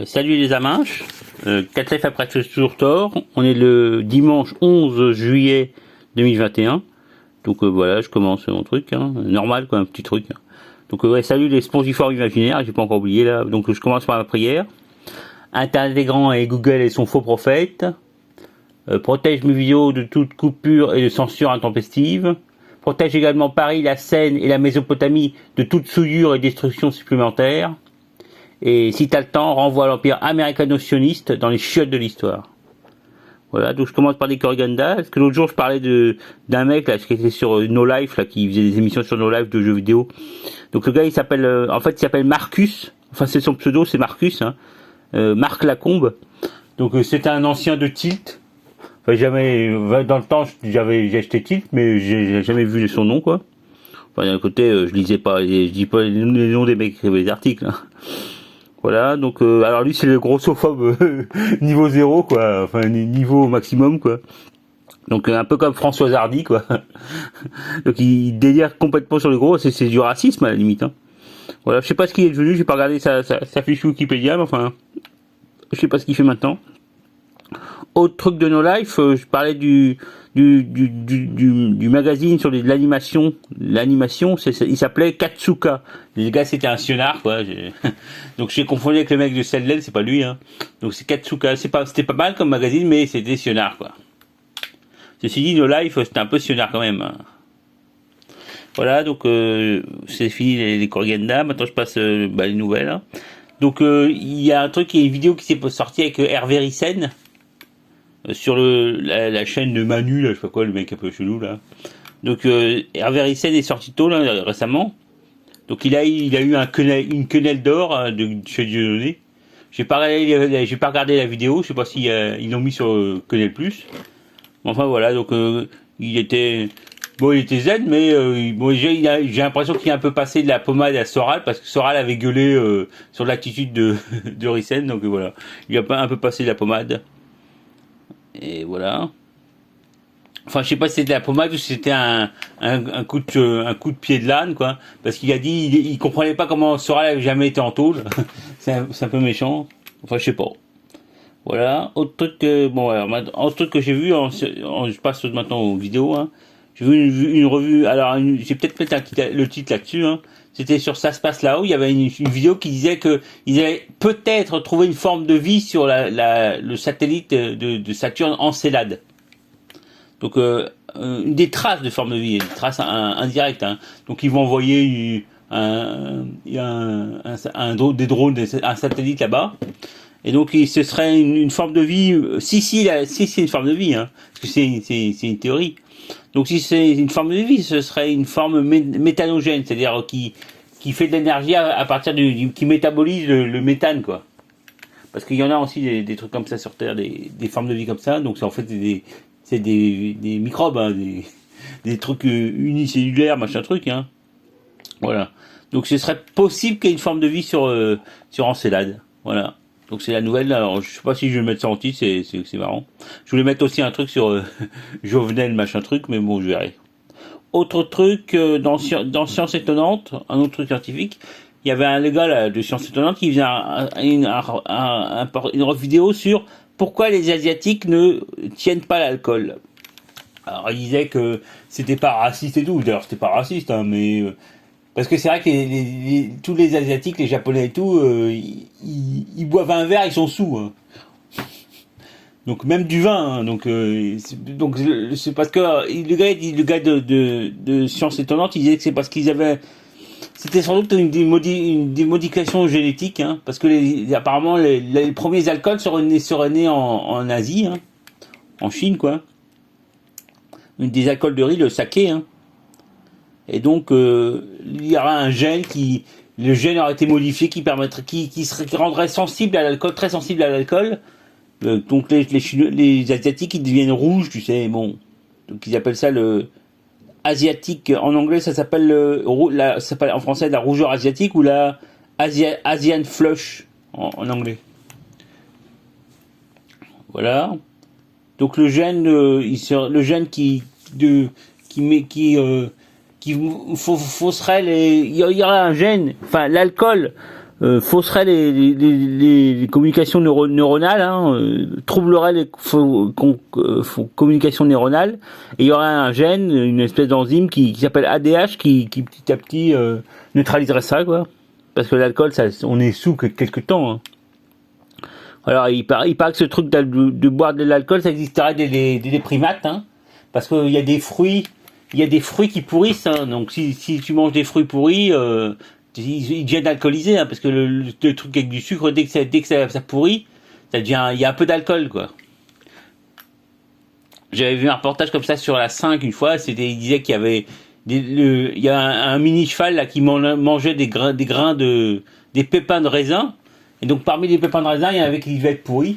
Salut les amanches, Catlef a presque toujours tort, on est le dimanche 11 juillet 2021, donc voilà, je commence mon truc, hein, normal quoi, un petit truc. Donc ouais, salut les spongiformes imaginaires, j'ai pas encore oublié là, donc je commence par la prière. Internet est grand et Google est son faux prophète, protège mes vidéos de toute coupure et de censure intempestive, protège également Paris, la Seine et la Mésopotamie de toute souillure et destruction supplémentaire. Et si t'as le temps, renvoie l'empire américano-sioniste dans les chiottes de l'histoire. Voilà, donc je commence par des corrigandas, parce que l'autre jour je parlais d'un mec là qui était sur No Life, là, qui faisait des émissions sur No Life de jeux vidéo. Donc le gars il s'appelle, il s'appelle Marcus, enfin c'est son pseudo, c'est Marcus, hein, Marc Lacombe. Donc c'était un ancien de Tilt. Enfin jamais, dans le temps j'ai acheté Tilt, mais j'ai jamais vu son nom quoi. Enfin d'un côté je lisais pas, je dis pas les noms des mecs qui écrivaient les articles. Hein. Voilà, donc alors lui c'est le grossophobe niveau 0 quoi, enfin niveau maximum quoi. Donc un peu comme François Hardy quoi. Donc il délire complètement sur le gros, c'est du racisme à la limite. Hein. Voilà, je sais pas ce qu'il est devenu, j'ai pas regardé sa fiche Wikipédia, mais enfin, je sais pas ce qu'il fait maintenant. Autre truc de No Life, je parlais du magazine sur l'animation. L'animation, il s'appelait Katsuka. Les gars, c'était un sionard, quoi. Donc j'ai confondu avec le mec de Cell, c'est pas lui, hein. Donc c'est Katsuka. C'était pas mal comme magazine, mais c'était sionard, quoi. Ceci dit, No Life, c'était un peu sionard quand même. Hein. Voilà, donc c'est fini les corrigandas. Maintenant, je passe les nouvelles. Hein. Donc il y a un truc, il y a une vidéo qui s'est sortie avec Hervé Ryssen. Sur la chaîne de Manu, là, je sais pas quoi, le mec un peu chelou, là. Donc, Hervé Ryssen est sorti tôt, là, récemment. Donc, il a eu une quenelle d'or de chez Dieudonné. J'ai pas regardé la vidéo, je sais pas si ils l'ont mis sur Quenelle Plus. Enfin, voilà, donc, il était zen, mais j'ai l'impression qu'il a un peu passé de la pommade à Soral, parce que Soral avait gueulé sur l'attitude de Ryssen, donc voilà. Il a un peu passé de la pommade. Et voilà. Enfin, je sais pas si c'était de la pommade ou si c'était un coup de pied de l'âne, quoi. Parce qu'il a dit, il comprenait pas comment Soral avait jamais été en tôle. c'est un peu méchant. Enfin, je sais pas. Voilà. Autre truc que j'ai vu, je passe maintenant aux vidéos, hein. J'ai vu une revue, alors, j'ai peut-être mettre le titre là-dessus, hein. C'était sur Ça se passe là-haut, il y avait une vidéo qui disait que ils allaient peut-être trouver une forme de vie sur le satellite de Saturne Encelade. Donc des traces de forme de vie, des traces indirectes. Hein. Donc ils vont envoyer des drones, un satellite là-bas. Et donc ce serait une forme de vie. Si c'est une forme de vie, hein, parce que c'est une théorie. Donc si c'est une forme de vie, ce serait une forme méthanogène, c'est-à-dire qui fait de l'énergie à partir qui métabolise le méthane, quoi. Parce qu'il y en a aussi des trucs comme ça sur Terre, des formes de vie comme ça. Donc c'est en fait des microbes, hein, des trucs unicellulaires, machin truc, hein. Voilà. Donc ce serait possible qu'il y ait une forme de vie sur Encelade. Voilà. Donc c'est la nouvelle. Alors je sais pas si je vais mettre ça en titre, c'est marrant. Je voulais mettre aussi un truc sur Jovenel machin truc, mais bon je verrai. Autre truc dans Science Étonnante, un autre truc scientifique, il y avait un gars là, de Science Étonnante qui faisait une vidéo sur pourquoi les Asiatiques ne tiennent pas l'alcool. Alors il disait que c'était pas raciste et tout, d'ailleurs c'était pas raciste, hein, mais parce que c'est vrai que tous les Asiatiques, les Japonais et tout, ils boivent un verre, ils sont sous. Hein. Donc même du vin. Hein, donc c'est parce que le gars de Science Étonnante, il disait que c'est parce qu'ils avaient, c'était sans doute des modifications génétiques, hein, parce que apparemment les premiers alcools seraient nés en Asie, hein, en Chine quoi. Des alcools de riz, le saké, hein. Et donc il y aura un gène le gène aurait été modifié qui rendrait sensible à l'alcool, très sensible à l'alcool. Donc les Asiatiques ils deviennent rouges, tu sais, bon. Donc ils appellent ça le asiatique. En anglais ça s'appelle en français la rougeur asiatique ou la Asian flush en anglais. Voilà. Donc le gène fausserait il y aura un gène, enfin l'alcool fausserait les communications neuronales, hein, troublerait les communications neuronales, et il y aurait un gène, une espèce d'enzyme qui s'appelle ADH qui petit à petit neutraliserait ça, quoi. Parce que l'alcool, ça, on est sous quelque temps. Hein. Alors il paraît que ce truc de boire de l'alcool, ça existerait des primates, hein, parce qu'il y a des fruits, qui pourrissent, hein, donc si tu manges des fruits pourris, ils deviennent alcoolisés, hein, parce que le truc avec du sucre, dès que ça pourrit, ça devient, il y a un peu d'alcool, quoi. J'avais vu un reportage comme ça sur la 5 une fois, il disait qu'il y avait il y a un mini cheval là qui mangeait des grains des pépins de raisin, et donc parmi les pépins de raisin, il y en avait qui devaient être pourris.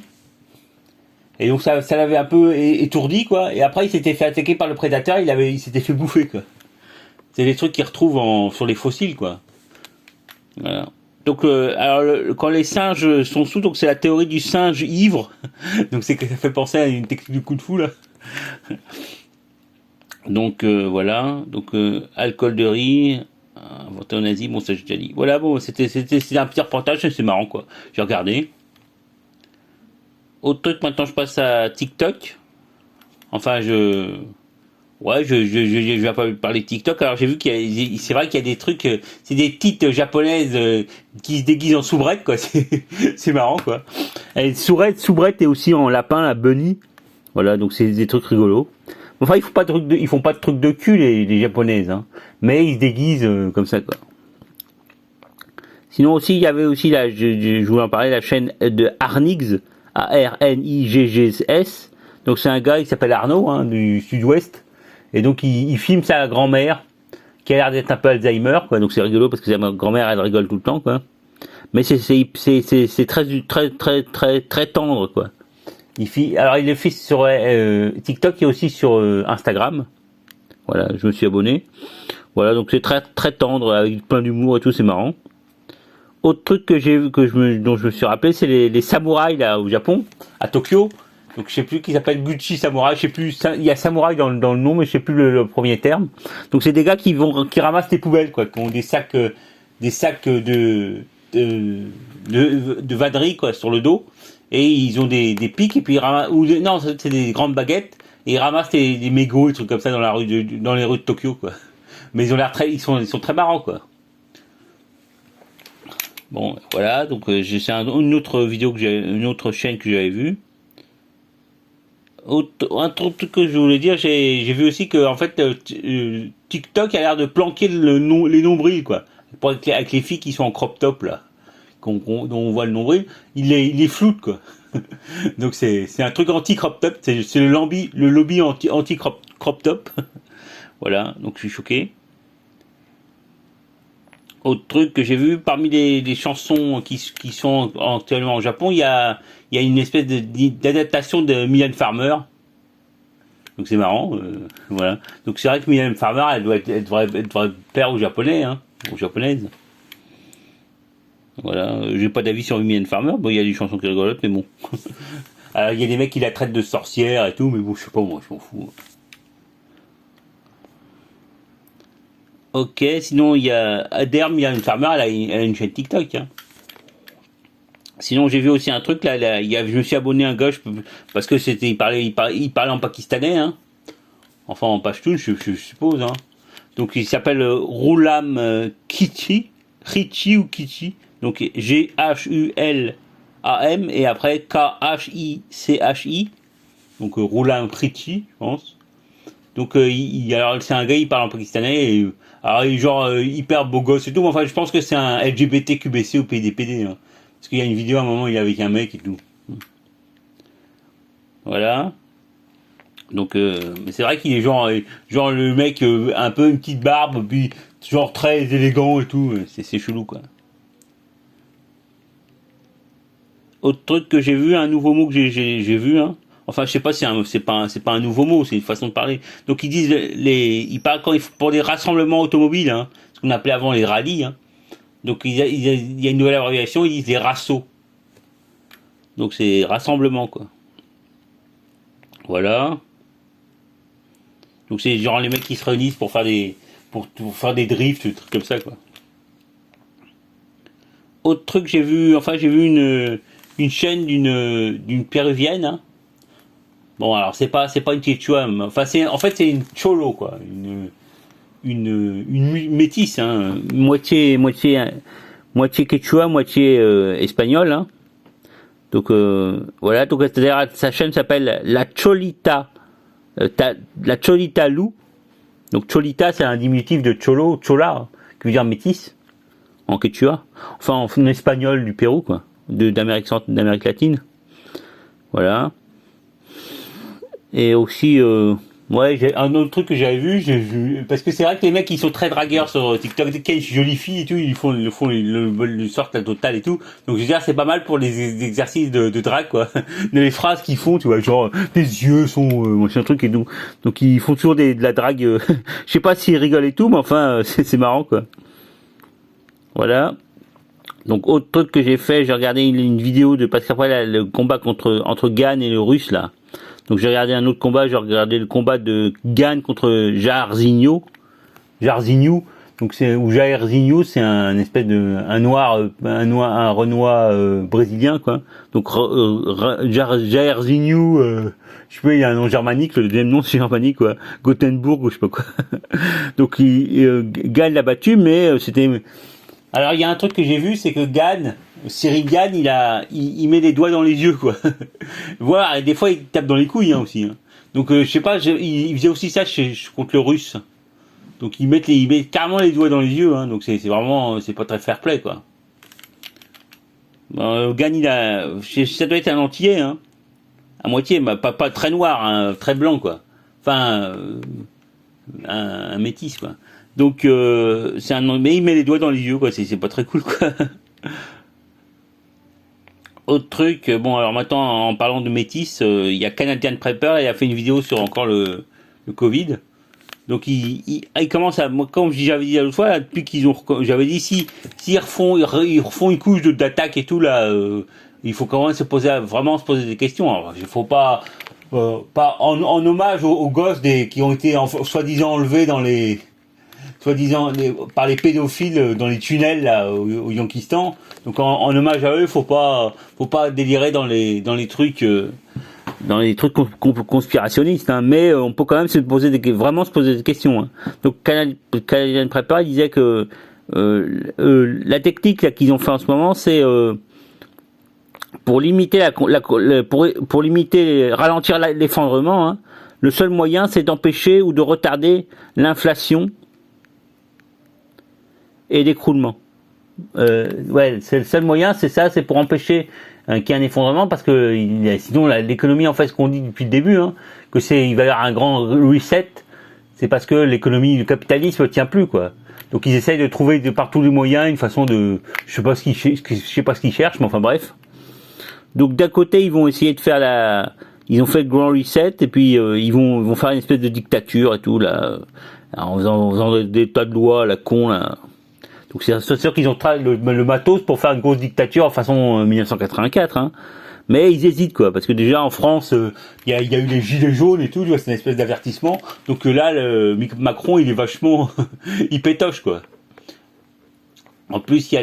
Et donc ça l'avait un peu étourdi, quoi. Et après, il s'était fait attaquer par le prédateur, il s'était fait bouffer, quoi. C'est des trucs qu'ils retrouvent sur les fossiles, quoi. Voilà. Donc, alors, quand les singes sont sous, donc c'est la théorie du singe ivre. Donc ça fait penser à une technique du coup de fou, là. Donc voilà. Donc alcool de riz, inventé en Asie, bon ça j'ai déjà dit. Voilà, bon c'était un petit reportage, c'est marrant, quoi. J'ai regardé. Autre truc, maintenant je passe à TikTok. Enfin, je vais pas parler de TikTok. Alors j'ai vu c'est vrai qu'il y a des trucs, c'est des petites japonaises qui se déguisent en soubrette, quoi. C'est marrant, quoi. Et soubrette et aussi en lapin, la bunny. Voilà, donc c'est des trucs rigolos. Enfin, ils font pas de trucs de cul, les japonaises, hein. Mais ils se déguisent comme ça, quoi. Sinon aussi, il y avait aussi je voulais en parler, la chaîne de Arniggs, Arniggs. Donc c'est un gars, il s'appelle Arnaud, hein, du Sud-Ouest. Et donc il filme sa grand-mère, qui a l'air d'être un peu Alzheimer, quoi. Donc c'est rigolo parce que sa grand-mère, elle rigole tout le temps, quoi. Mais c'est très tendre, quoi. Alors il le fait sur TikTok et aussi sur Instagram. Voilà, je me suis abonné. Voilà, donc c'est très tendre, avec plein d'humour et tout, c'est marrant. Autre truc que j'ai vu, dont je me suis rappelé, c'est les samouraïs là au Japon, à Tokyo. Donc je sais plus, qui s'appelle Gucci Samurai, je sais plus, il y a samouraï dans le nom, mais je sais plus le premier terme. Donc c'est des gars qui ramassent les poubelles, quoi, qui ont des sacs de vannerie, quoi, sur le dos, et ils ont des pics, et puis non, c'est des grandes baguettes, et ils ramassent des mégots, des trucs comme ça dans les rues de Tokyo, quoi. Mais ils ont l'air ils sont très marrants, quoi. Bon, voilà, donc c'est une autre vidéo une autre chaîne que j'avais vue. Un truc que je voulais dire, j'ai vu aussi que en fait TikTok a l'air de planquer les nombrils, quoi. Avec les filles qui sont en crop top là, dont on voit le nombril, il les floute, quoi. Donc c'est un truc anti crop top, c'est le lobby anti crop top. Voilà, donc je suis choqué. Autre truc que j'ai vu, parmi les chansons qui sont actuellement au Japon, il y a une espèce d'adaptation de Mylène Farmer. Donc c'est marrant, voilà. Donc c'est vrai que Mylène Farmer, elle devrait plaire aux Japonais, hein, aux Japonaises. Voilà, j'ai pas d'avis sur Mylène Farmer. Bon, il y a des chansons qui rigolotent, mais bon. Alors il y a des mecs qui la traitent de sorcière et tout, mais bon, je sais pas, moi, je m'en fous. Ok, sinon il y a Mylène Farmer, elle a une chaîne TikTok, hein. Sinon j'ai vu aussi un truc là, je me suis abonné à un gars, parce que il parlait en pakistanais, hein. Enfin en pashtun, je suppose, hein. Donc il s'appelle Roulam Richi ou Kichi, donc Ghulam et après Khichi, donc Roulam Richi, je pense. Donc alors c'est un gars, il parle en pakistanais, et alors il est genre hyper beau gosse et tout, mais enfin je pense que c'est un LGBT QBC ou PDPD, hein. Parce qu'il y a une vidéo à un moment, il est avec un mec et tout. Voilà. Donc mais c'est vrai qu'il est genre le mec un peu une petite barbe, puis genre très élégant et tout, c'est chelou, quoi. Autre truc que j'ai vu, un nouveau mot que j'ai vu, hein. Enfin, je sais pas si c'est pas un nouveau mot, c'est une façon de parler. Donc ils disent ils parlent pour des rassemblements automobiles, hein, ce qu'on appelait avant les rallyes, hein. Donc il y a une nouvelle abréviation, ils disent les rassos. Donc c'est rassemblement, quoi. Voilà. Donc c'est genre les mecs qui se réunissent pour faire des drifts, des trucs comme ça, quoi. autre truc, j'ai vu une chaîne d'une péruvienne, hein. Bon, alors c'est pas une quechua, mais enfin en fait c'est une cholo quoi, métisse, hein, moitié quechua, moitié espagnol, hein. Donc voilà, donc c'est-à-dire sa chaîne s'appelle La Cholita, La Cholita Lou. Donc Cholita c'est un diminutif de cholo, chola, hein, qui veut dire métisse en quechua, enfin en espagnol du Pérou quoi, d'Amérique latine. Voilà. Et aussi, ouais, j'ai un autre truc que j'avais vu, parce que c'est vrai que les mecs ils sont très dragueurs sur TikTok, dès qu'il y a une jolie fille et tout, ils sortent la totale et tout. Donc je veux dire, c'est pas mal pour les exercices de drague quoi, les phrases qu'ils font, tu vois, genre tes yeux sont machin truc et tout. Donc ils font toujours de la drague. Je sais pas s'ils rigolent et tout, mais enfin c'est marrant quoi. Voilà. Donc autre truc que j'ai fait, j'ai regardé une vidéo de parce qu'après là, le combat entre Gann et le Russe là. Donc j'ai regardé un autre combat, j'ai regardé le combat de Gann contre Jairzinho. Donc Jairzinho, c'est un espèce de un Renoir brésilien quoi. Donc Jairzinho, je sais pas, il y a un nom germanique, le deuxième nom c'est germanique quoi, Gothenburg ou je sais pas quoi. Donc Gann l'a battu, mais c'était. Alors il y a un truc que j'ai vu, c'est que Cyril Gann, il met les doigts dans les yeux quoi. Voilà, et des fois il tape dans les couilles hein, aussi. Hein. Donc je sais pas, il faisait aussi ça contre le Russe. Donc il met carrément les doigts dans les yeux. Hein, donc c'est vraiment, c'est pas très fair play quoi. Gann ça doit être un antillais, hein, à moitié, mais pas très noir, hein, très blanc quoi. Enfin un métis quoi. Donc mais il met les doigts dans les yeux quoi, c'est pas très cool quoi. Autre truc, bon alors maintenant en parlant de métis, il y a Canadian Prepper, il a fait une vidéo sur encore le Covid. Donc il commence à, moi, comme j'avais dit l'autre fois, depuis j'avais dit s'ils refont une couche d'attaque et tout là, il faut quand même vraiment se poser des questions. Alors, il faut pas en hommage aux gosses qui ont été soi-disant enlevés par les pédophiles dans les tunnels là au Yankistan. Donc en hommage à eux, faut pas délirer dans les trucs conspirationnistes, hein, mais on peut quand même se poser des questions. Hein. Donc Canadian Prepper il disait que la technique là, qu'ils ont fait en ce moment, c'est pour limiter ralentir l'effondrement. Hein, le seul moyen, c'est d'empêcher ou de retarder l'inflation et l'écroulement. Ouais, c'est le seul moyen, c'est ça, c'est pour empêcher qu'il y ait un effondrement, parce que sinon l'économie, en fait, ce qu'on dit depuis le début, hein, il va y avoir un grand reset, c'est parce que le capitalisme tient plus quoi. Donc ils essayent de trouver de par tous les moyens une façon de, je sais pas ce qu'ils cherchent, mais enfin bref. Donc d'un côté ils vont essayer de faire ils ont fait le grand reset et puis ils vont faire une espèce de dictature et tout là, en faisant des tas de lois la con là. Donc c'est sûr qu'ils ont le matos pour faire une grosse dictature façon 1984, hein. Mais ils hésitent quoi, parce que déjà en France, il y a eu les gilets jaunes et tout, tu vois, c'est une espèce d'avertissement. Donc là, Macron, il est vachement, il pétoche quoi. En plus, il y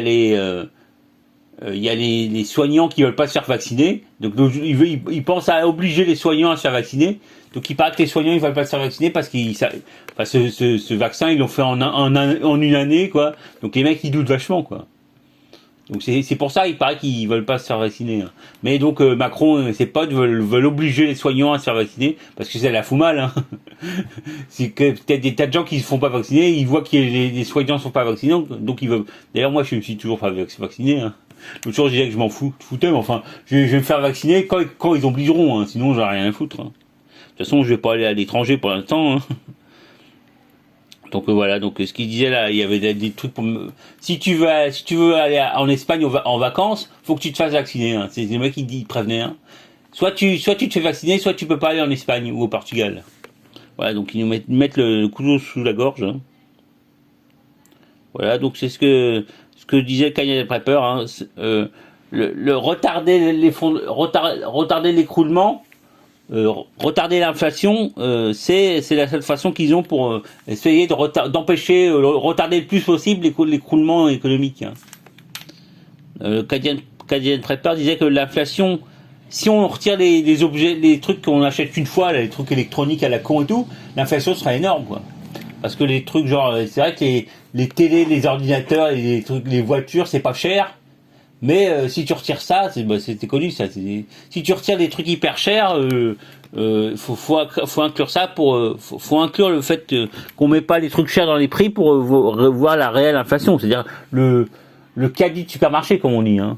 a les soignants qui veulent pas se faire vacciner. Donc il pense à obliger les soignants à se faire vacciner. Donc il paraît que les soignants ils veulent pas se faire vacciner parce ce vaccin ils l'ont fait en une année quoi. Donc les mecs ils doutent vachement quoi. Donc c'est pour ça il paraît qu'ils veulent pas se faire vacciner. Hein. Mais donc Macron et ses potes veulent obliger les soignants à se faire vacciner parce que ça la fout mal. Hein. C'est que peut-être des tas de gens qui se font pas vacciner, ils voient que les soignants sont pas vaccinés, donc ils veulent. D'ailleurs moi je me suis toujours pas vacciné. Hein. L'autre jour je disais que je m'en foutais, mais enfin je vais me faire vacciner quand ils obligeront. Hein. Sinon j'en ai rien à foutre. Hein. De toute façon, je vais pas aller à l'étranger pour l'instant. Hein. Donc voilà. Donc ce qu'il disait là, il y avait des trucs pour si tu veux aller en Espagne en vacances, faut que tu te fasses vacciner. Hein. C'est les mecs qui prévenaient. Hein. Soit tu te fais vacciner, soit tu peux pas aller en Espagne ou au Portugal. Voilà. Donc ils nous mettent le couteau sous la gorge. Hein. Voilà. Donc c'est ce que disait Canadian Prepper. Hein. Retarder l'écroulement. Retarder l'inflation, c'est la seule façon qu'ils ont pour essayer d'empêcher, retarder le plus possible l'écroulement économique. Hein. Canadian Trapper disait que l'inflation, si on retire les objets, les trucs qu'on achète qu'une fois, là, les trucs électroniques à la con et tout, l'inflation sera énorme, quoi. Parce que les trucs genre, c'est vrai que les télés, les ordinateurs, les trucs, les voitures, c'est pas cher. Mais si tu retires ça, c'était connu ça. Si tu retires des trucs hyper chers, faut inclure ça faut inclure le fait qu'on met pas les trucs chers dans les prix pour revoir la réelle inflation. C'est-à-dire le caddie de supermarché comme on dit. Hein.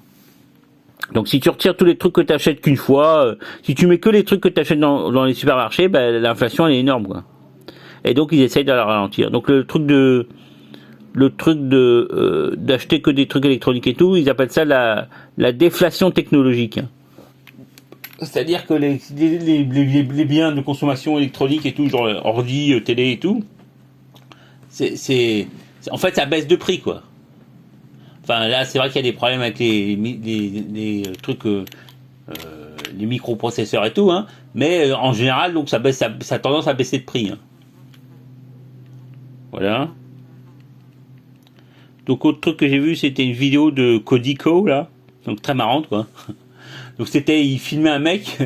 Donc si tu retires tous les trucs que tu achètes qu'une fois, si tu mets que les trucs que tu achètes dans les supermarchés, l'inflation elle est énorme quoi. Et donc ils essayent de la ralentir. Donc le truc d'acheter que des trucs électroniques et tout, ils appellent ça la déflation technologique. C'est-à-dire que les biens de consommation électronique et tout, genre ordi, télé et tout, en fait ça baisse de prix quoi. Enfin là c'est vrai qu'il y a des problèmes avec les trucs, les microprocesseurs et tout, hein, mais en général donc ça a tendance à baisser de prix. Hein. Voilà. Donc autre truc que j'ai vu, c'était une vidéo de Codico là, donc très marrante quoi. Donc il filmait un mec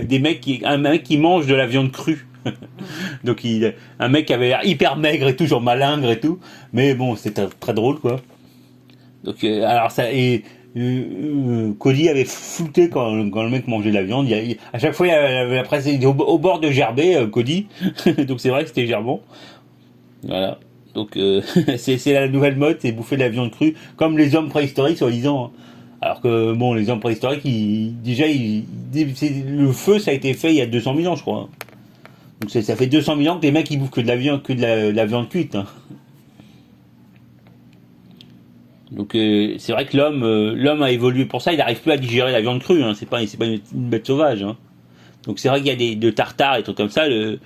qui mange de la viande crue. Donc un mec qui avait l'air hyper maigre et tout, genre malingre et tout, mais bon c'était très drôle quoi. Donc alors ça et Cody avait flouté quand le mec mangeait de la viande. À chaque fois il avait la presse au bord de gerber Cody. Donc c'est vrai que c'était gerbant. Voilà. Donc c'est la nouvelle mode, c'est bouffer de la viande crue, comme les hommes préhistoriques soi-disant. Alors que bon, les hommes préhistoriques, le feu ça a été fait il y a 200 000 ans je crois. Donc ça fait 200 000 ans que les mecs ils bouffent que de la viande cuite. Hein. Donc c'est vrai que l'homme a évolué pour ça, il n'arrive plus à digérer la viande crue. Hein. C'est pas une bête sauvage. Hein. Donc c'est vrai qu'il y a de tartare et trucs comme ça, le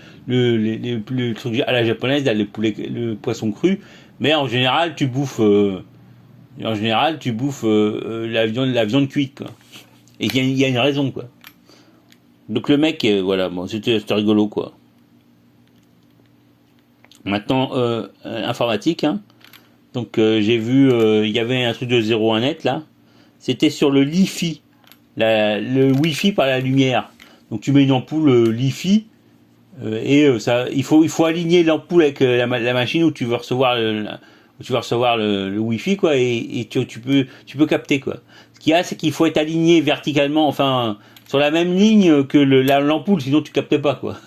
truc à la japonaise, le poisson cru, mais en général tu bouffes la viande cuite quoi. Et il y a une raison quoi. Donc le mec voilà, bon c'était rigolo quoi. Maintenant informatique hein. Donc j'ai vu il y avait un truc de 01net là. C'était sur le Li-Fi, le Wi-Fi par la lumière. Donc tu mets une ampoule Li-Fi il faut aligner l'ampoule avec la machine où tu veux recevoir le Wi-Fi quoi et tu peux capter quoi. Ce qu'il y a c'est qu'il faut être aligné verticalement enfin sur la même ligne que l'ampoule sinon tu captes pas quoi.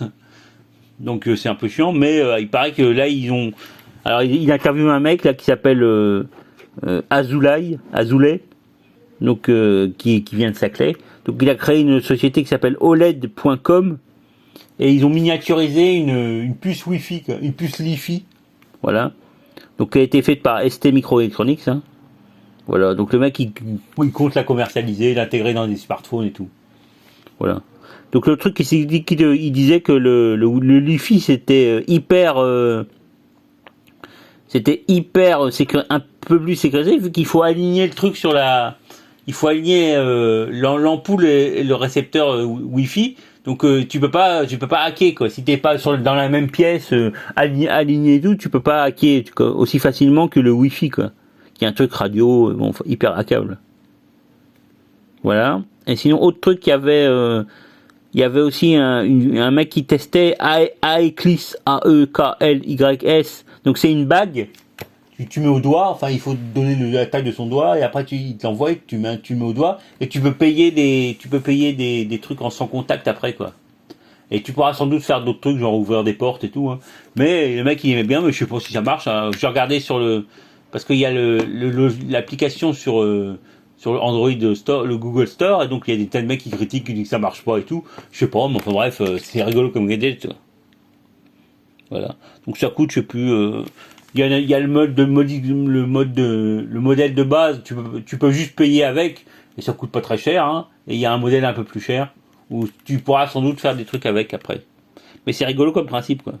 Donc c'est un peu chiant mais il paraît que là il interviewe un mec là qui s'appelle Azoulay donc qui vient de Saclay. Donc il a créé une société qui s'appelle OLED.com et ils ont miniaturisé une puce Wi-Fi, une puce Li-Fi, voilà. Donc qui a été faite par ST Microelectronics. Hein. Voilà. Donc le mec il compte la commercialiser, l'intégrer dans des smartphones et tout. Voilà. Donc le truc il disait que le Li-Fi c'était hyper un peu plus sécurisé vu qu'il faut aligner le truc il faut aligner l'ampoule et le récepteur Wi-Fi. Donc tu peux pas hacker quoi. Si t'es pas dans la même pièce aligné et tout, tu peux pas hacker aussi facilement que le Wi-Fi quoi. Qui est un truc radio hyper hackable. Voilà. Et sinon autre truc il y avait aussi un mec qui testait Aeklys AEKLYS. Donc c'est une bague. Tu mets au doigt, enfin il faut donner la taille de son doigt et après il t'envoie et tu mets au doigt et tu peux payer des trucs sans contact après quoi. Et tu pourras sans doute faire d'autres trucs genre ouvrir des portes et tout. Hein. Mais le mec il aimait bien mais je sais pas si ça marche. Hein. J'ai regardé parce qu'il y a l'application sur Android Store, le Google Store et donc il y a des tas de mecs qui critiquent qui disent que ça marche pas et tout. Je sais pas mais enfin bref c'est rigolo comme gadget. Tu vois. Voilà. Donc ça coûte je sais plus. Il y a le modèle de base, tu peux juste payer avec, et ça coûte pas très cher, hein. Et il y a un modèle un peu plus cher, où tu pourras sans doute faire des trucs avec après. Mais c'est rigolo comme principe, quoi.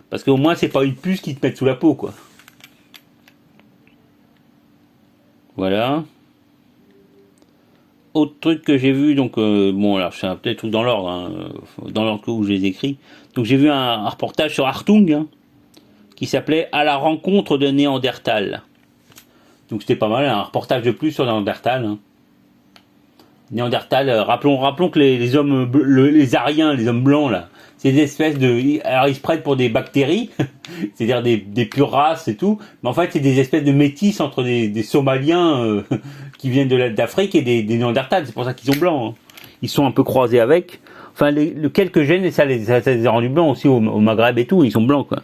Parce qu'au moins, c'est pas une puce qui te met sous la peau, quoi. Voilà. Autre truc que j'ai vu, donc, bon, alors, c'est peut-être tout dans l'ordre, hein, dans l'ordre où je les écris. Donc, j'ai vu un reportage sur Hartung, hein, qui s'appelait À la rencontre de Néandertal. Donc c'était pas mal, un reportage de plus sur Néandertal. Hein. Néandertal, rappelons que les hommes, les Ariens, les hommes blancs là, c'est des espèces de, alors ils se prennent pour des bactéries, c'est-à-dire des pures races et tout, mais en fait c'est des espèces de métis entre des Somaliens qui viennent d'Afrique et des Néandertals, c'est pour ça qu'ils sont blancs. Hein. Ils sont un peu croisés avec. Enfin, quelques gènes et ça les a rendus blancs aussi au Maghreb et tout, ils sont blancs quoi.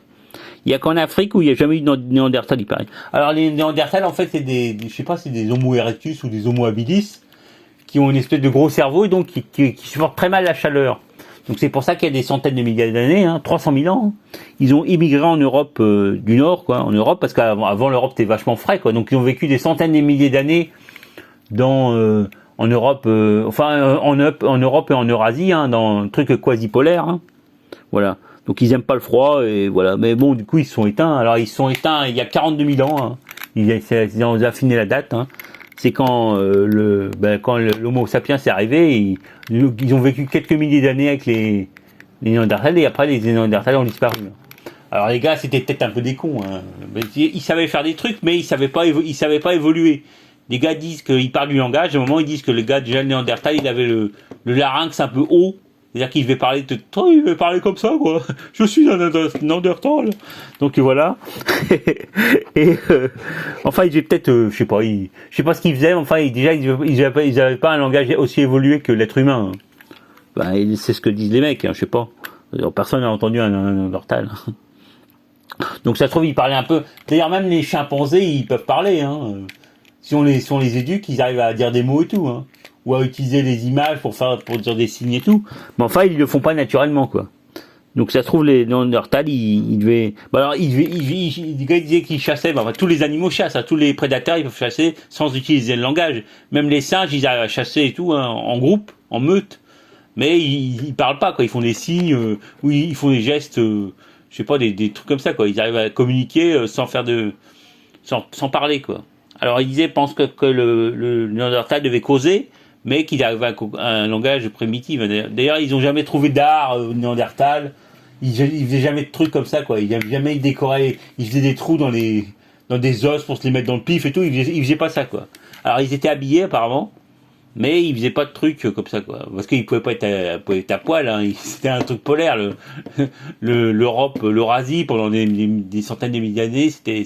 Il y a qu'en Afrique où il n'y a jamais eu de Néandertal, il paraît. Alors les Néandertals en fait c'est je sais pas, c'est des Homo erectus ou des Homo habilis qui ont une espèce de gros cerveau et donc qui supportent très mal la chaleur. Donc c'est pour ça qu'il y a des centaines de milliers d'années, 300 000 ans, ils ont immigré en Europe du Nord, quoi, en Europe, parce qu'avant l'Europe c'était vachement frais, quoi. Donc ils ont vécu des centaines de milliers d'années en Europe, en Europe et en Eurasie, dans un truc quasi polaire, voilà. Donc ils aiment pas le froid et voilà. Mais bon, du coup ils se sont éteints. Alors ils se sont éteints il y a 42 000 ans. Ils ont affiné la date. C'est quand l'Homo sapiens est arrivé, ils ont vécu quelques milliers d'années avec les Néandertals et après les Néandertals ont disparu. Alors les gars, c'était peut-être un peu des cons. Ils savaient faire des trucs, mais ils savaient pas évoluer. Les gars disent qu'ils parlent du langage. À un moment, ils disent que le gars déjà le Néandertal, il avait le larynx un peu haut. C'est-à-dire qu'il devait parler il devait parler comme ça, quoi. Je suis un Néandertal. Donc voilà. et enfin, il devait peut-être, je sais pas ce qu'il faisait. Enfin, ils avaient pas un langage aussi évolué que l'être humain. Ben, c'est ce que disent les mecs. Je sais pas. Personne n'a entendu un Néandertal. Donc ça se trouve, ils parlaient un peu. D'ailleurs, même les chimpanzés, ils peuvent parler. Si on les éduque, ils arrivent à dire des mots et tout. Ou à utiliser les images pour dire des signes et tout. Mais enfin, ils le font pas naturellement, quoi. Donc ça se trouve, les Néandertals, ils devaient... les gars disaient qu'ils chassaient, tous les animaux chassent, tous les prédateurs, ils peuvent chasser sans utiliser le langage. Même les singes, ils arrivent à chasser et tout, en groupe, en meute. Mais ils parlent pas, quoi. Ils font des signes, ou ils font des gestes, je sais pas, des trucs comme ça, quoi. Ils arrivent à communiquer sans parler, quoi. Alors ils disaient, pense que le Néandertal devait causer, mais qu'il arrivait à un langage primitif. D'ailleurs, ils ont jamais trouvé d'art Néandertal. Ils faisaient jamais de trucs comme ça, quoi. Ils n'avaient jamais décoré. Ils faisaient des trous dans des os pour se les mettre dans le pif et tout. Ils faisaient pas ça, quoi. Alors ils étaient habillés apparemment, mais ils faisaient pas de trucs comme ça, quoi. Parce qu'ils pouvaient pas être à poil. C'était un truc polaire. L'Europe, l'Eurasie pendant des centaines de milliers d'années, c'était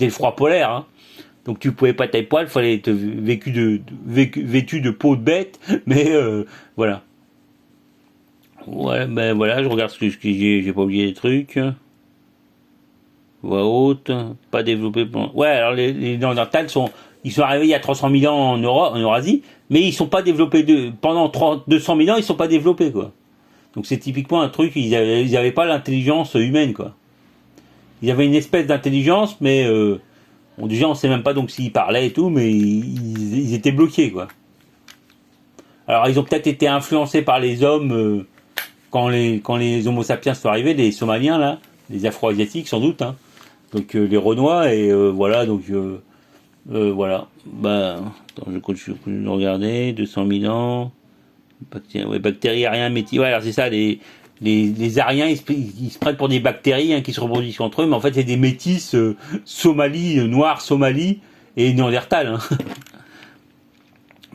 le froid polaire. Donc tu pouvais pas tailler poil, fallait être vêtu de peau de bête, mais voilà. Ouais, ben voilà, je regarde ce que j'ai pas oublié des trucs. Voix haute, pas développé. Ouais, alors les Néandertals ils sont arrivés il y a 300 000 ans en Eurasie, mais ils sont pas développés pendant 200 000 ans, ils sont pas développés, quoi. Donc c'est typiquement un truc, ils avaient pas l'intelligence humaine, quoi. Ils avaient une espèce d'intelligence, mais bon, déjà, on sait même pas donc s'ils parlaient et tout, mais ils étaient bloqués, quoi. Alors, ils ont peut-être été influencés par les hommes quand les Homo sapiens sont arrivés, les Somaliens, là, les Afro-Asiatiques, sans doute, Donc, les Renois, et voilà, donc, voilà. Attends, je continue de regarder, 200 000 ans, bactéries, ariens, métis, ouais, alors c'est ça, les Ariens, ils se prennent pour des bactéries qui se reproduisent entre eux, mais en fait, c'est des métis noirs Somalie et Néandertal.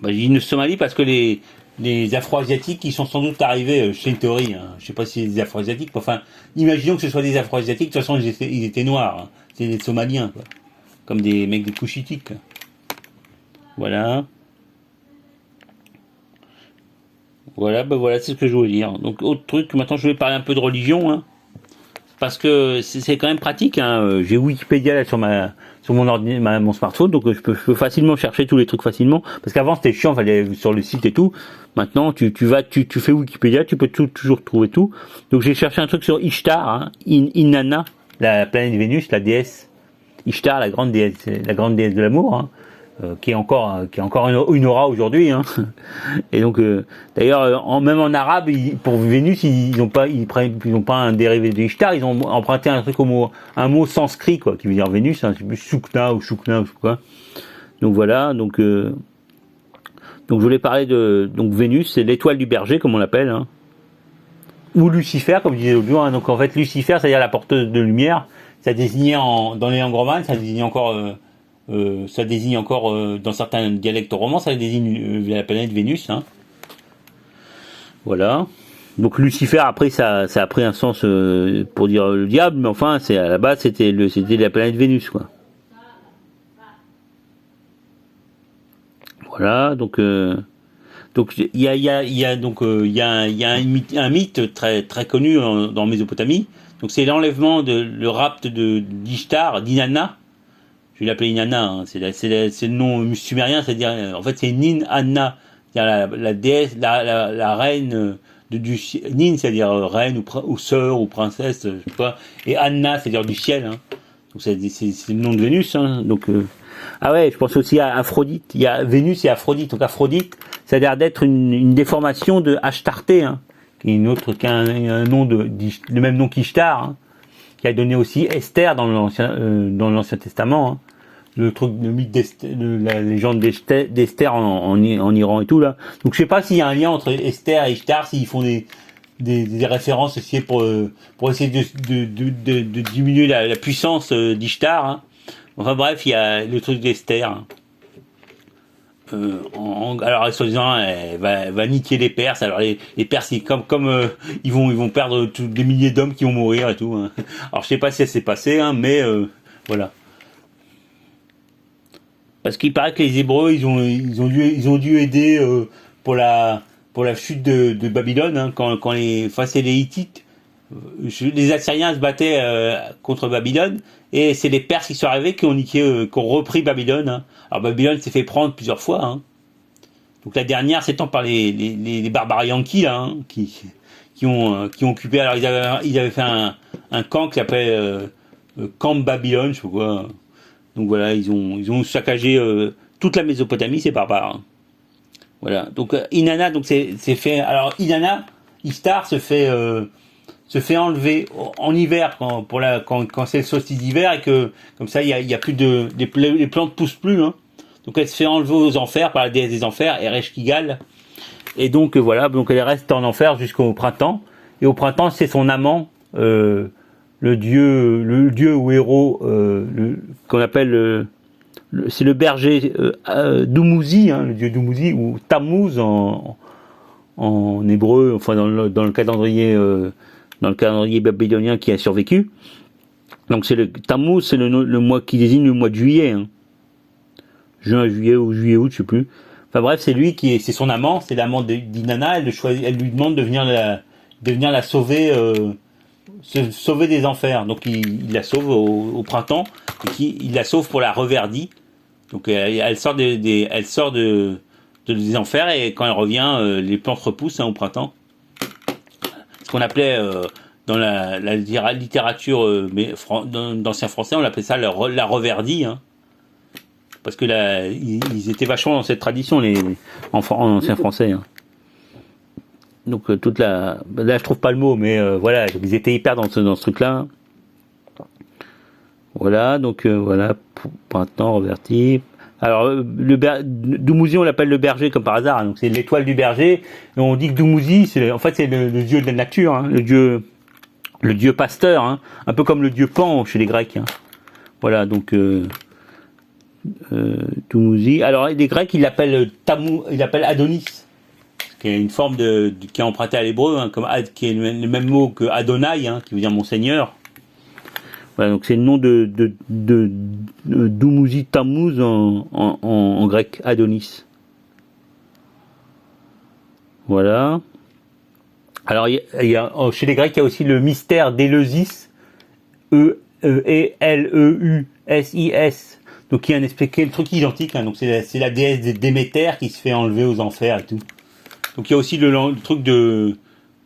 J'ai dit une Somalie parce que les Afro-Asiatiques, ils sont sans doute arrivés, c'est une théorie, je sais pas si c'est des Afro-Asiatiques, enfin, imaginons que ce soit des Afro-Asiatiques, de toute façon, ils étaient noirs, c'est des Somaliens, quoi. Comme des mecs des Couchitiques. Voilà. Voilà, c'est ce que je voulais dire. Donc, autre truc, maintenant je vais parler un peu de religion, parce que c'est quand même pratique. J'ai Wikipédia là sur mon smartphone, donc je peux facilement chercher tous les trucs facilement. Parce qu'avant c'était chiant, fallait aller sur le site et tout. Maintenant, tu fais Wikipédia, tu peux toujours trouver tout. Donc j'ai cherché un truc sur Ishtar, Inanna, la planète Vénus, la déesse Ishtar, la grande déesse de l'amour. Qui est encore une aura aujourd'hui, Et donc d'ailleurs même en arabe pour Vénus ils n'ont pas un dérivé de Ishtar, ils ont emprunté un mot sanskrit, quoi, qui veut dire Vénus, c'est plus Shukna ou quoi. Donc voilà, donc je voulais parler de Vénus, c'est l'étoile du berger comme on l'appelle, ou Lucifer comme je disais l'autre jour, donc en fait Lucifer c'est-à-dire la porteuse de lumière, ça désignait dans les langues romanes, ça désignait encore Ça désigne encore, dans certains dialectes romans, ça désigne la planète Vénus. Hein. Voilà. Donc Lucifer, après, ça a pris un sens pour dire le diable, mais enfin, à la base, c'était la planète Vénus, quoi. Voilà. Donc il y a un mythe très très connu dans Mésopotamie. Donc c'est l'enlèvement le rapt d'Ishtar, d'Inanna. Je vais l'appeler Inanna. Hein. C'est le nom sumérien, c'est-à-dire en fait c'est Nin-Anna, c'est-à-dire la déesse, la reine du Nin, c'est-à-dire reine ou sœur ou princesse, je sais pas, et Anna, c'est-à-dire du ciel. Hein. Donc c'est le nom de Vénus. Hein. Donc ah ouais, je pense aussi à Aphrodite. Il y a Vénus et Aphrodite. Donc Aphrodite, ça a l'air d'être une déformation de Ashtarté, hein, qui est un nom le même nom qu'Ishtar, hein, qui a donné aussi Esther dans l'Ancien Testament. Hein. Le mythe la légende d'Esther en Iran et tout là. Donc je sais pas s'il y a un lien entre Esther et Ishtar, s'ils font des références aussi pour essayer de diminuer la puissance d'Ishtar. Hein. Enfin bref, il y a le truc d'Esther. Hein. Alors soi-disant, elle va niquer les Perses. Alors les Perses, comme ils vont perdre des milliers d'hommes qui vont mourir et tout. Hein. Alors je sais pas si ça s'est passé, hein, mais voilà. Parce qu'il paraît que les Hébreux, ils ont dû aider pour la chute de Babylone, hein, quand c'est les Hittites. Les Assyriens se battaient contre Babylone, et c'est les Perses qui sont arrivés qui ont repris Babylone. Hein. Alors Babylone s'est fait prendre plusieurs fois. Hein. Donc la dernière s'étant par les barbares yankees là, hein, qui ont occupé. Alors ils avaient fait un camp qui s'appelait Camp Babylone, je sais pas quoi. Donc voilà, ils ont saccagé toute la Mésopotamie, c'est barbares. Hein. Voilà. Donc Inanna, donc c'est fait. Alors Inanna, Ishtar se fait enlever en hiver quand c'est le solstice d'hiver et que comme ça il y a plus les plantes poussent plus. Hein. Donc elle se fait enlever aux enfers par la déesse des enfers, Ereshkigal. Et donc voilà, donc elle reste en enfer jusqu'au printemps. Et au printemps, c'est son amant. Le dieu ou héros qu'on appelle c'est le berger Dumuzi, hein, le dieu Dumuzi ou Tammuz en hébreu, enfin dans le calendrier babylonien qui a survécu. Donc c'est le Tammuz, c'est le mois qui désigne le mois de juillet, hein. Juin, juillet ou juillet août, je sais plus. Enfin bref, c'est son amant, c'est l'amant d'Inanna. Elle lui demande de venir la sauver. Sauver des enfers. Donc il la sauve au printemps, et il la sauve pour la reverdie. Donc elle sort des enfers, et quand elle revient, les plantes repoussent, hein, au printemps. Ce qu'on appelait dans la littérature d'ancien français, on appelait ça la reverdie. Hein. Parce que ils étaient vachement dans cette tradition, en ancien français. Hein. Donc là je trouve pas le mot, mais voilà, ils étaient hyper dans ce truc-là. Voilà, donc voilà, printemps reverti. Alors Dumuzi, on l'appelle le berger comme par hasard, donc c'est l'étoile du berger. Et on dit que Dumuzi, c'est le dieu de la nature, hein, le dieu pasteur, hein, un peu comme le dieu Pan chez les Grecs. Hein. Voilà, donc Dumuzi. Alors les Grecs, ils l'appellent Adonis, qui est une forme qui est empruntée à l'hébreu, hein, qui est le même mot que Adonai, hein, qui veut dire mon Seigneur. Voilà, donc c'est le nom de Dumuzi Tammuz en grec, Adonis. Voilà. Alors chez les Grecs, il y a aussi le mystère d'Éleusis, Eleusis, donc qui est le truc identique. Hein, donc c'est la déesse des Déméter qui se fait enlever aux enfers et tout. Donc il y a aussi le truc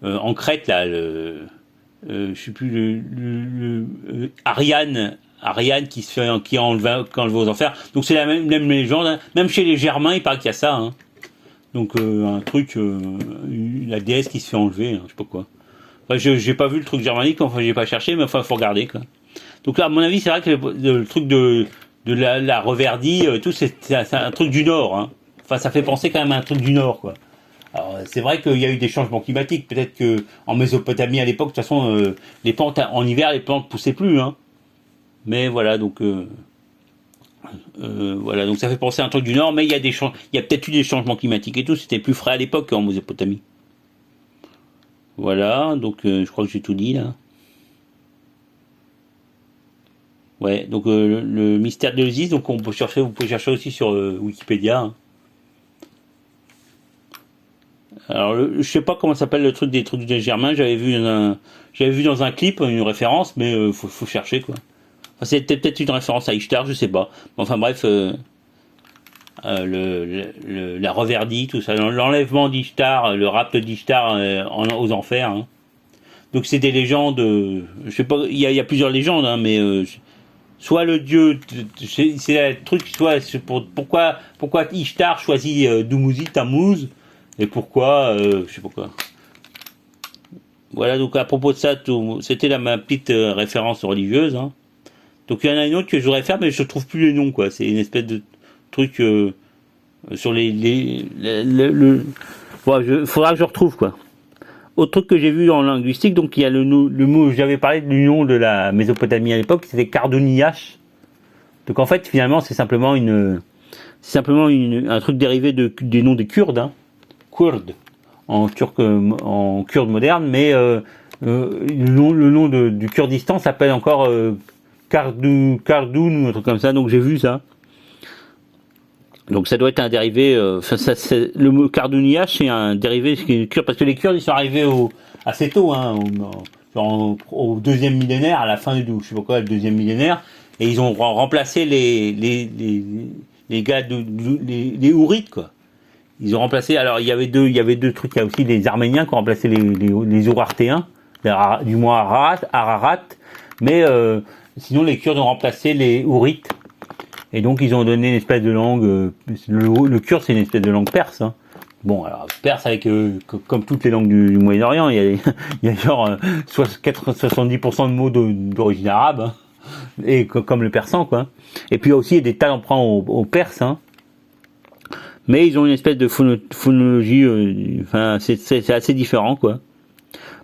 en Crète là, je sais plus Ariane qui est enlevé aux enfers. Donc c'est la même légende. Hein. Même chez les Germains, il paraît qu'il y a ça. Hein. Donc un truc, la déesse qui se fait enlever, hein, je sais pas quoi. Enfin, j'ai pas vu le truc germanique, enfin j'ai pas cherché, mais enfin faut regarder quoi. Donc là, à mon avis, c'est vrai que le truc de la reverdie, tout c'est un truc du Nord. Hein. Enfin, ça fait penser quand même à un truc du Nord, quoi. Alors, c'est vrai qu'il y a eu des changements climatiques. Peut-être que en Mésopotamie à l'époque, de toute façon, les plantes en hiver, les plantes poussaient plus. Hein. Mais voilà, donc Voilà, donc ça fait penser à un truc du Nord, mais il y a peut-être eu des changements climatiques et tout, c'était plus frais à l'époque qu'en Mésopotamie. Voilà, donc je crois que j'ai tout dit là. Ouais, donc le mystère de l'Isis, donc vous pouvez chercher aussi sur Wikipédia, hein. Alors, je sais pas comment s'appelle le truc des trucs de Germain. J'avais vu dans un clip une référence, mais faut chercher quoi. Enfin, c'était peut-être une référence à Ishtar, je sais pas. Enfin bref, la reverdie, tout ça, l'enlèvement d'Ishtar, le rapt d'Ishtar aux enfers, hein. Donc c'est des légendes. Je sais pas, il y a plusieurs légendes, hein, mais soit le dieu, c'est un truc, soit pourquoi Ishtar choisit Dumuzi, Tammuz, et pourquoi, je sais pas quoi. Voilà, donc à propos de ça, c'était ma petite référence religieuse, hein. Donc il y en a une autre que je voudrais faire, mais je trouve plus les noms, quoi. C'est une espèce de truc sur faudra que je retrouve, quoi. Autre truc que j'ai vu en linguistique, donc il y a le mot, j'avais parlé de l'union de la Mésopotamie à l'époque, c'était Karduniash. Donc en fait, finalement, c'est simplement un truc dérivé des noms des Kurdes, hein. Kurdes en kurde moderne, mais le nom du Kurdistan s'appelle encore Kardoun ou un truc comme ça, donc j'ai vu ça. Donc ça doit être un dérivé, le mot Kardouniache c'est un dérivé kurde, parce que les Kurdes ils sont arrivés assez tôt, hein, au deuxième millénaire, à la fin du, je sais pas quoi, le deuxième millénaire, et ils ont remplacé les gars les Ourites, quoi. Ils ont remplacé, alors il y avait deux trucs, il y a aussi les Arméniens qui ont remplacé les Urartéens, du moins Ararat, mais sinon les Kurdes ont remplacé les Ourites, et donc ils ont donné une espèce de langue, le kurde c'est une espèce de langue perse, hein. Bon, alors perse avec, comme toutes les langues du Moyen-Orient, il y a genre 70% de mots d'origine arabe, hein, et comme le persan, quoi. Et puis il y a aussi des tas d'emprunts au perse, hein. Mais ils ont une espèce de phonologie, enfin c'est assez différent, quoi.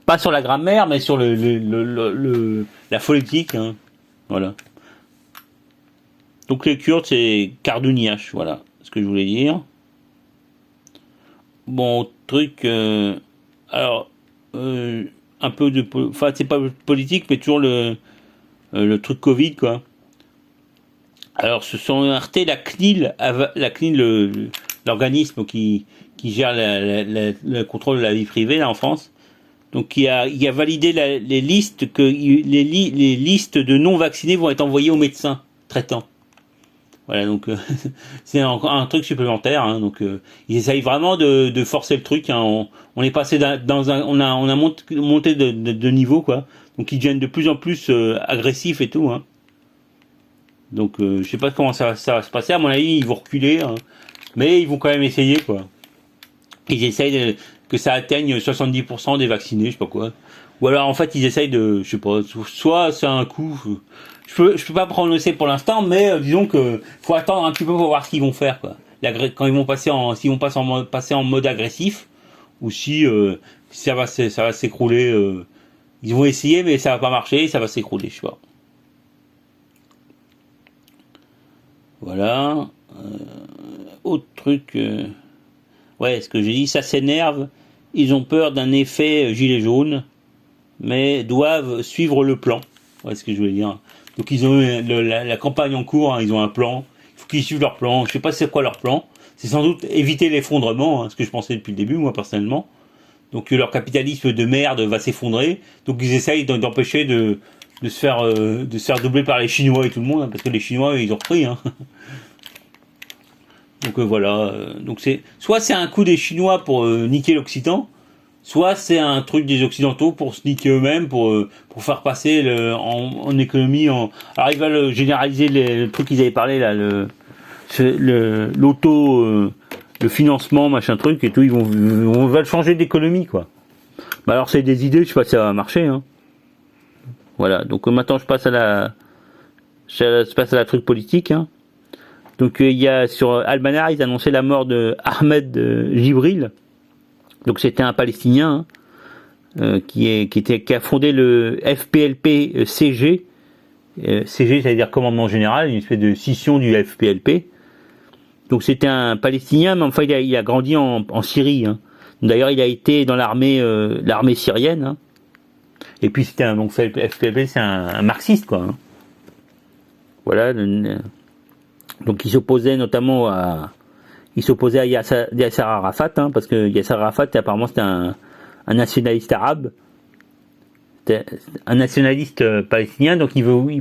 Pas sur la grammaire, mais sur la phonétique, hein. Voilà. Donc les Kurdes c'est Kardouniash, voilà ce que je voulais dire. Bon truc, alors un peu de, enfin c'est pas politique, mais toujours le truc Covid, quoi. Alors se sont heurtés la CNIL, l'organisme qui gère le contrôle de la vie privée là en France. Donc il a validé les listes les listes de non vaccinés vont être envoyées aux médecins traitants. Voilà, donc c'est un truc supplémentaire, hein, donc ils essayent vraiment de forcer le truc, hein. On est passé on a monté de niveau, quoi. Donc ils deviennent de plus en plus agressifs et tout, hein. Donc je sais pas comment ça va se passer. À mon avis, ils vont reculer, hein, mais ils vont quand même essayer, quoi. Ils essayent que ça atteigne 70% des vaccinés, je sais pas quoi. Ou alors en fait ils essayent de, je sais pas, soit c'est un coup. Je peux pas prononcer pour l'instant, mais disons que faut attendre un petit peu pour voir ce qu'ils vont faire, quoi. Quand ils vont passer passer en mode agressif, ou si ça va s'écrouler. Ils vont essayer, mais ça va pas marcher, ça va s'écrouler, je sais pas. Voilà. Autre truc. Ouais, ce que j'ai dit, ça s'énerve. Ils ont peur d'un effet gilet jaune, mais doivent suivre le plan. Ouais, ce que je voulais dire. Donc ils ont la campagne en cours, hein, ils ont un plan. Il faut qu'ils suivent leur plan. Je sais pas c'est quoi leur plan. C'est sans doute éviter l'effondrement, hein, ce que je pensais depuis le début, moi personnellement. Donc leur capitalisme de merde va s'effondrer. Donc ils essayent d'empêcher de se faire doubler par les Chinois et tout le monde, hein, parce que les Chinois ils ont repris, hein. Donc voilà. Donc soit c'est un coup des Chinois pour niquer l'Occident, soit c'est un truc des Occidentaux pour se niquer eux-mêmes, pour faire passer en économie. Alors ils veulent généraliser le truc qu'ils avaient parlé là, l'auto, le financement, machin truc et tout. Ils veulent changer d'économie, quoi. Bah alors c'est des idées, je sais pas si ça va marcher, hein. Voilà. Donc maintenant je passe à la truc politique, hein. Donc il y a sur Al-Manar, ils annonçaient la mort de Ahmed Jibril. Donc c'était un Palestinien, hein, qui a fondé le FPLP CG CG, c'est-à-dire commandement général, une espèce de scission du FPLP. Donc c'était un Palestinien, mais enfin il a grandi en Syrie. Hein. D'ailleurs, il a été dans l'armée syrienne. Hein. Et puis c'était donc FPLP, c'est un marxiste, quoi. Hein. Voilà. Donc il s'opposait notamment à Yasser Arafat, hein, parce que Yasser Arafat, apparemment, c'était un nationaliste arabe. C'était un nationaliste palestinien, donc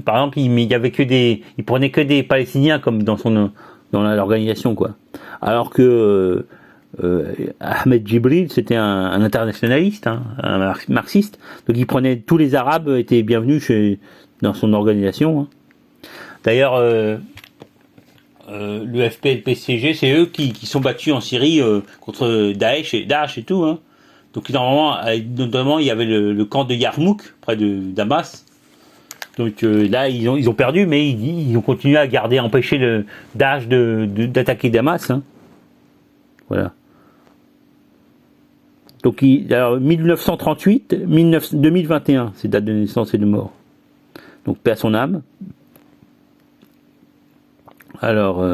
par exemple, il prenait que des Palestiniens comme dans l'organisation, quoi. Alors que Ahmed Djibril, c'était un internationaliste, hein, un marxiste, donc il prenait tous les Arabes étaient bienvenus dans son organisation. Hein. D'ailleurs, le FPLP-CG, c'est eux qui sont battus en Syrie contre Daesh et tout. Hein. Donc notamment, il y avait le camp de Yarmouk, près de Damas. Donc là, ils ont perdu, mais ils ont continué à empêcher le Daesh d'attaquer Damas. Hein. Voilà. Donc, alors 1938, 2021, c'est date de naissance et de mort. Donc, paix à son âme. Alors,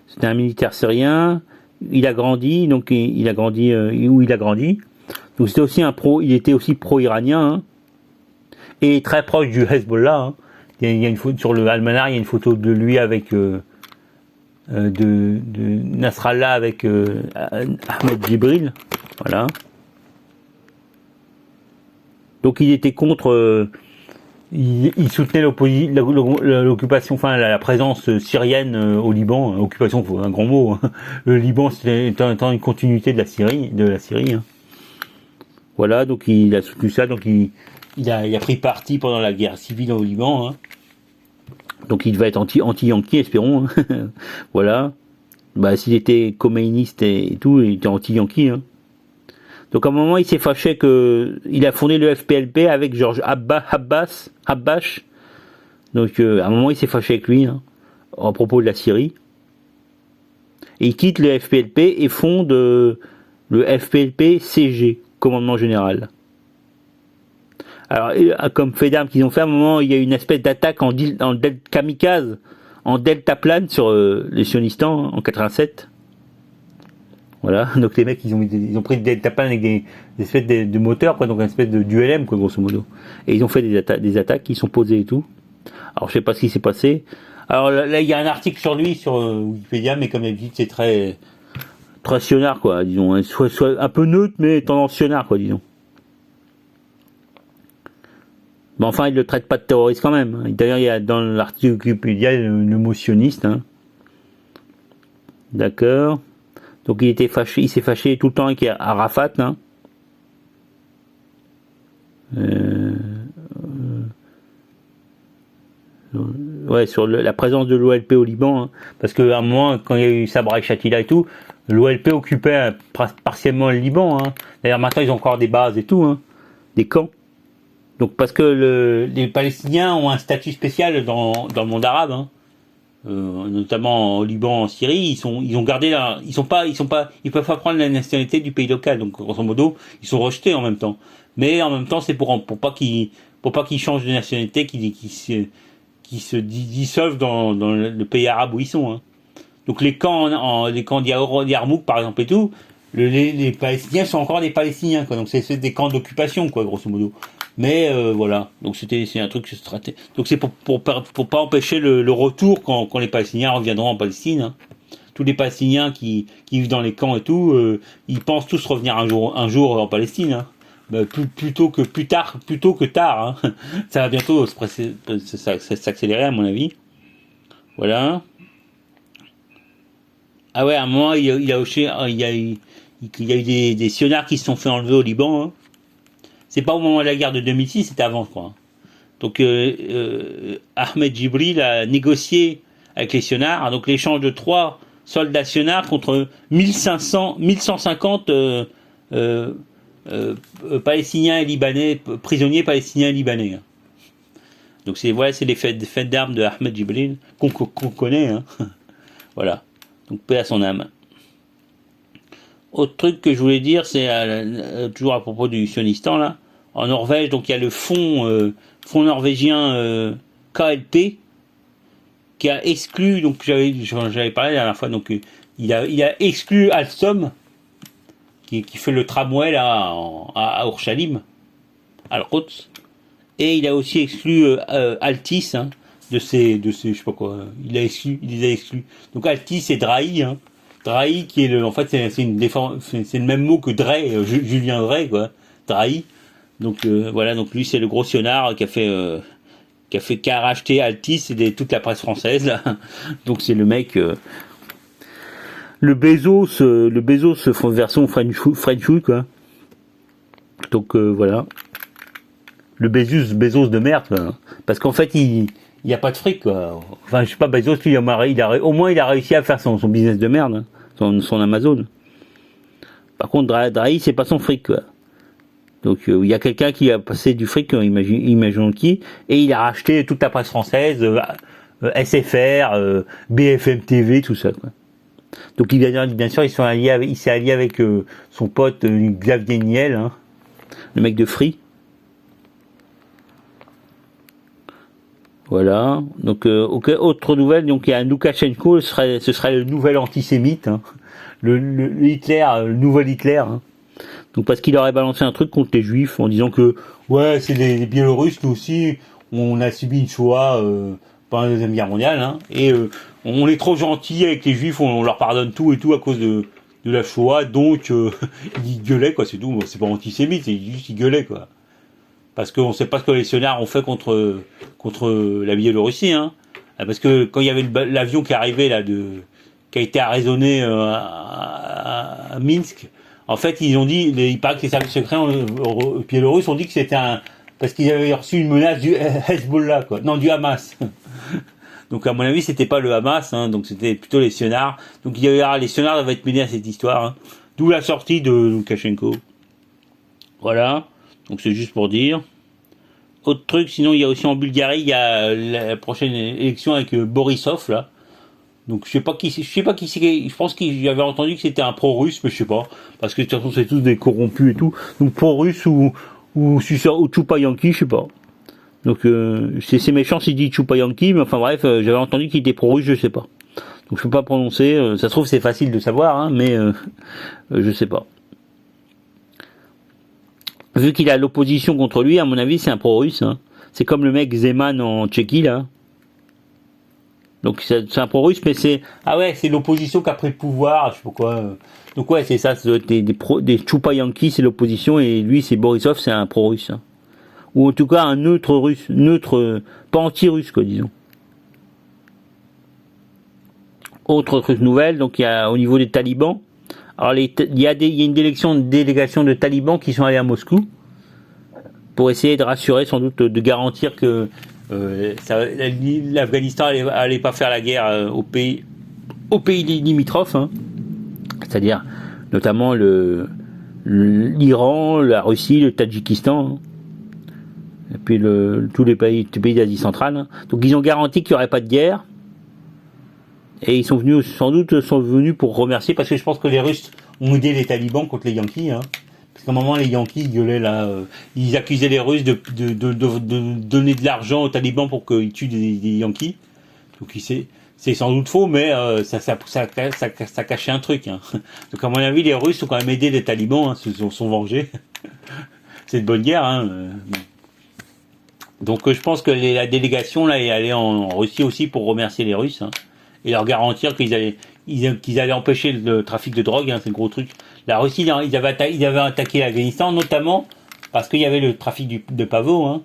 c'était un militaire syrien. Il a grandi, donc il a grandi où il a grandi. Donc, c'était aussi il était aussi pro-iranien, hein, et très proche du Hezbollah. Hein. Il y a une photo sur le Almanar, il y a une photo de lui avec de Nasrallah avec Ahmed Djibril, voilà. Donc il était contre, il soutenait l'occupation, enfin la présence syrienne au Liban. Occupation, un grand mot. Hein. Le Liban, c'était une continuité de la Syrie. Hein. Voilà, donc il a soutenu ça, donc il a pris parti pendant la guerre civile au Liban. Hein. Donc il devait être anti-Yankee, espérons. Hein. Voilà. Bah, s'il était coméiniste et tout, il était anti-Yankee. Hein. Donc à un moment, il s'est fâché il a fondé le FPLP avec Georges Habash. Donc à un moment, il s'est fâché avec lui, hein, à propos de la Syrie. Et il quitte le FPLP et fonde le FPLP-CG, commandement général. Alors, comme fait d'armes qu'ils ont fait, à un moment, il y a eu une espèce d'attaque en kamikaze, en deltaplane sur les sionistes en 87. Voilà, donc les mecs, ils ont pris des deltaplanes avec des espèces de moteurs, quoi, donc une espèce de ULM, quoi, grosso modo. Et ils ont fait des attaques qui sont posées et tout. Alors, je sais pas ce qui s'est passé. Alors là, il y a un article sur lui, sur Wikipédia, mais comme d'habitude, c'est très sionard, quoi, disons. Hein, soit un peu neutre, mais tendance sionard, quoi, disons. Mais enfin, il ne le traite pas de terroriste quand même. D'ailleurs, il y a dans l'article Wikipédia le mot sioniste. Hein. D'accord. Donc il s'est fâché tout le temps avec Arafat. Hein. Ouais, sur la présence de l'OLP au Liban. Hein. Parce qu'à un moment, quand il y a eu Sabra et Shatila et tout, l'OLP occupait partiellement le Liban. Hein. D'ailleurs, maintenant, ils ont encore des bases et tout, hein, des camps. Donc parce que les Palestiniens ont un statut spécial dans le monde arabe, hein. Notamment au Liban, en Syrie, ils ont gardé ils peuvent pas prendre la nationalité du pays local. Donc grosso modo, ils sont rejetés en même temps. Mais en même temps, c'est pour pas qu'ils changent de nationalité, qu'ils se dissolvent dans le pays arabe où ils sont. Hein. Donc les camps d'Yarmouk par exemple et tout, les Palestiniens sont encore des Palestiniens, quoi. Donc c'est des camps d'occupation, quoi, grosso modo. Mais voilà, donc c'est un truc stratégique. Donc c'est pour pas empêcher le retour quand les Palestiniens reviendront en Palestine. Hein. Tous les Palestiniens qui vivent dans les camps et tout, ils pensent tous revenir un jour en Palestine. Hein. Bah, plutôt que tard. Hein. Ça va bientôt s'accélérer à mon avis. Voilà. Ah ouais, à un moment il y a eu des sionards qui se sont fait enlever au Liban. Hein. C'est pas au moment de la guerre de 2006, c'était avant, je crois. Donc Ahmed Djibril a négocié avec les sionards, donc l'échange de 3 soldats sionards contre 1150 Palestiniens et Libanais, prisonniers palestiniens et Libanais. Donc c'est les faits d'armes de Ahmed Djibril qu'on connaît. Hein. Voilà. Donc paix à son âme. Autre truc que je voulais dire, c'est toujours à propos du sionistan là. En Norvège, donc il y a le fonds fonds norvégien KLP, qui a exclu, donc j'avais parlé la dernière fois, donc il a exclu Alstom, qui fait le tramway là à Urchalim, à Al-Quds, et il a aussi exclu Altis, hein, de ces je sais pas quoi, il les a exclus. Donc Altis et Drahi, hein. Drahi qui est en fait c'est le même mot que Drey, Julien Drey quoi, Drahi. Donc voilà, donc lui c'est le gros sionnard qui a racheté Altis et toute la presse française là. Donc c'est le mec le Bezos version French quoi. Donc voilà. Le Bezos de merde quoi. Parce qu'en fait il y a pas de fric quoi. Enfin je sais pas, Bezos lui au moins il a réussi à faire son business de merde, hein, son Amazon. Par contre Drahi c'est pas son fric quoi. Donc il y a quelqu'un qui a passé du fric, imaginons qui, et il a racheté toute la presse française, SFR, BFM TV, tout ça quoi. Donc bien sûr il s'est allié avec son pote Xavier Niel, hein, le mec de Free. Voilà. Donc autre nouvelle, donc il y a Loukachenko, ce serait le nouvel antisémite, hein, le Hitler, le nouvel Hitler. Hein. Donc parce qu'il aurait balancé un truc contre les Juifs en disant que ouais c'est les Biélorusses, nous aussi on a subi une Shoah pendant la Deuxième Guerre mondiale, hein, et on est trop gentil avec les Juifs, on leur pardonne tout et tout à cause de la Shoah, donc il gueulait quoi, c'est tout. C'est pas antisémite, c'est juste il gueulait quoi. Parce qu'on sait pas ce que les sionards ont fait contre la Biélorussie, hein. Parce que quand il y avait l'avion qui arrivait là qui a été arraisonné à Minsk. En fait, ils ont dit, il paraît que les services secrets biélorusses ont dit que c'était parce qu'ils avaient reçu une menace du Hezbollah, quoi. Non, du Hamas. Donc, à mon avis, c'était pas le Hamas, hein, donc c'était plutôt les sionards. Donc, les sionards doivent être mêlés à cette histoire, hein. D'où la sortie de Loukachenko. Voilà. Donc, c'est juste pour dire. Autre truc, sinon, il y a aussi en Bulgarie, il y a la prochaine élection avec Borisov, là. Donc je sais pas qui c'est, je pense qu'il j'avais entendu que c'était un pro-russe, mais je sais pas, parce que de toute façon c'est tous des corrompus et tout. Donc pro-russe ou Choupa-Yanki, je sais pas. Donc c'est méchant s'il dit Choupa-Yanki, mais enfin bref, j'avais entendu qu'il était pro-russe, je sais pas. Donc je peux pas prononcer, ça se trouve c'est facile de savoir, hein, mais je sais pas. Vu qu'il a l'opposition contre lui, à mon avis c'est un pro-russe, hein. C'est comme le mec Zeman en Tchéquie là. Donc c'est un pro-russe, mais c'est l'opposition qui a pris le pouvoir, je sais pas quoi. Donc ouais, c'est ça, ça doit être des Choupa-Yanki, c'est l'opposition, et lui c'est Borisov, c'est un pro-russe. Hein. Ou en tout cas un neutre, pas anti-russe quoi, disons. Autre truc nouvelle, donc il y a au niveau des talibans. Alors il y a une délégation de talibans qui sont allés à Moscou pour essayer de rassurer, sans doute, de garantir que l'Afghanistan allait pas faire la guerre aux pays limitrophes, hein. C'est-à-dire notamment l'Iran, la Russie, le Tadjikistan, hein. Et puis tous les pays d'Asie centrale, hein. Donc ils ont garanti qu'il n'y aurait pas de guerre, et ils sont venus pour remercier, parce que je pense que les Russes ont aidé les talibans contre les Yankees, hein. Parce qu'à un moment, les Yankees gueulaient là, ils accusaient les Russes de donner de l'argent aux talibans pour qu'ils tuent des Yankees. Donc c'est sans doute faux, mais ça cachait un truc, hein. Donc à mon avis, les Russes ont quand même aidé les talibans, hein, se sont vengés. C'est de bonne guerre, hein. Bon. Donc je pense que la délégation là est allée en Russie aussi pour remercier les Russes, hein, et leur garantir qu'ils allaient empêcher le trafic de drogue, hein, c'est le gros truc. La Russie, ils avaient attaqué l'Afghanistan, notamment parce qu'il y avait le trafic de pavot, hein.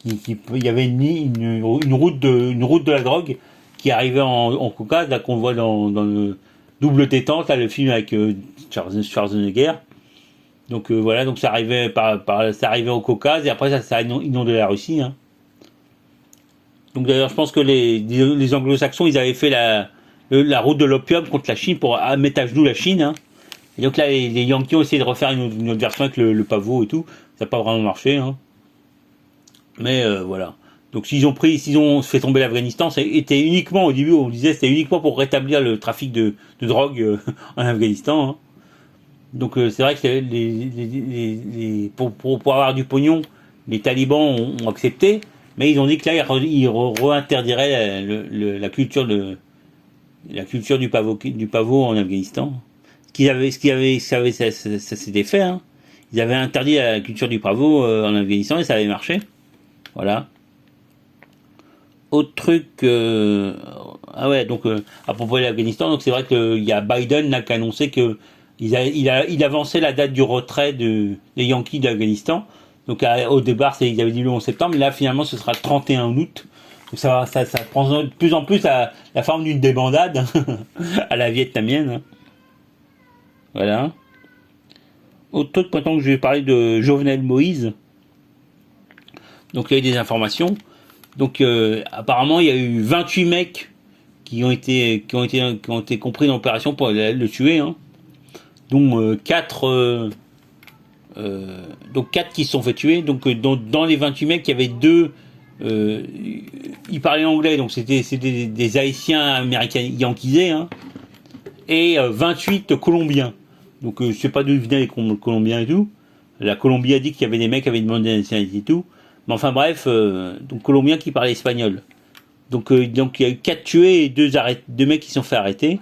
Il y avait une route de la drogue qui arrivait en Caucase, là qu'on voit dans le Double Détente, là, le film avec Schwarzenegger. Donc voilà, donc ça arrivait ça arrivait au Caucase, et après ça a inondé la Russie, hein. Donc d'ailleurs, je pense que les Anglo-Saxons, ils avaient fait la route de l'opium contre la Chine pour mettre à genoux la Chine, hein. Et donc là, les Yankees ont essayé de refaire une autre version avec le pavot et tout. Ça n'a pas vraiment marché, hein. Mais voilà. Donc s'ils ont fait tomber l'Afghanistan, c'était uniquement, au début, on disait, c'était uniquement pour rétablir le trafic de drogue en Afghanistan, hein. Donc c'est vrai que pour avoir du pognon, les talibans ont accepté, mais ils ont dit que là, ils re-interdiraient la culture du pavot en Afghanistan. Ça s'était fait, hein. Ils avaient interdit la culture du pavot en Afghanistan et ça avait marché. Voilà. Autre truc, ah ouais, donc à propos de l'Afghanistan, donc c'est vrai qu'il y a Biden là qui a annoncé que il avançait la date du retrait des Yankees d'Afghanistan. Donc au départ, ils avaient dit le 11 septembre, mais là finalement ce sera le 31 août. Donc ça prend de plus en plus la forme d'une débandade à la vietnamienne. Hein. Voilà. Autre truc, maintenant que je vais parler de Jovenel Moïse. Donc il y a eu des informations. Donc apparemment il y a eu 28 mecs qui ont été compris dans l'opération pour le tuer, hein. Dont 4 qui se sont fait tuer. Donc dans les 28 mecs, il y avait 2 ils parlaient anglais, donc c'était des Haïtiens américains yankisés, hein, et 28 Colombiens. Donc je sais pas d'où venaient les Colombiens et tout. La Colombie a dit qu'il y avait des mecs qui avaient demandé la nationalité et tout. Mais enfin bref, donc Colombiens qui parlaient espagnol. Donc il y a eu 4 tués et 2 mecs qui se sont fait arrêter.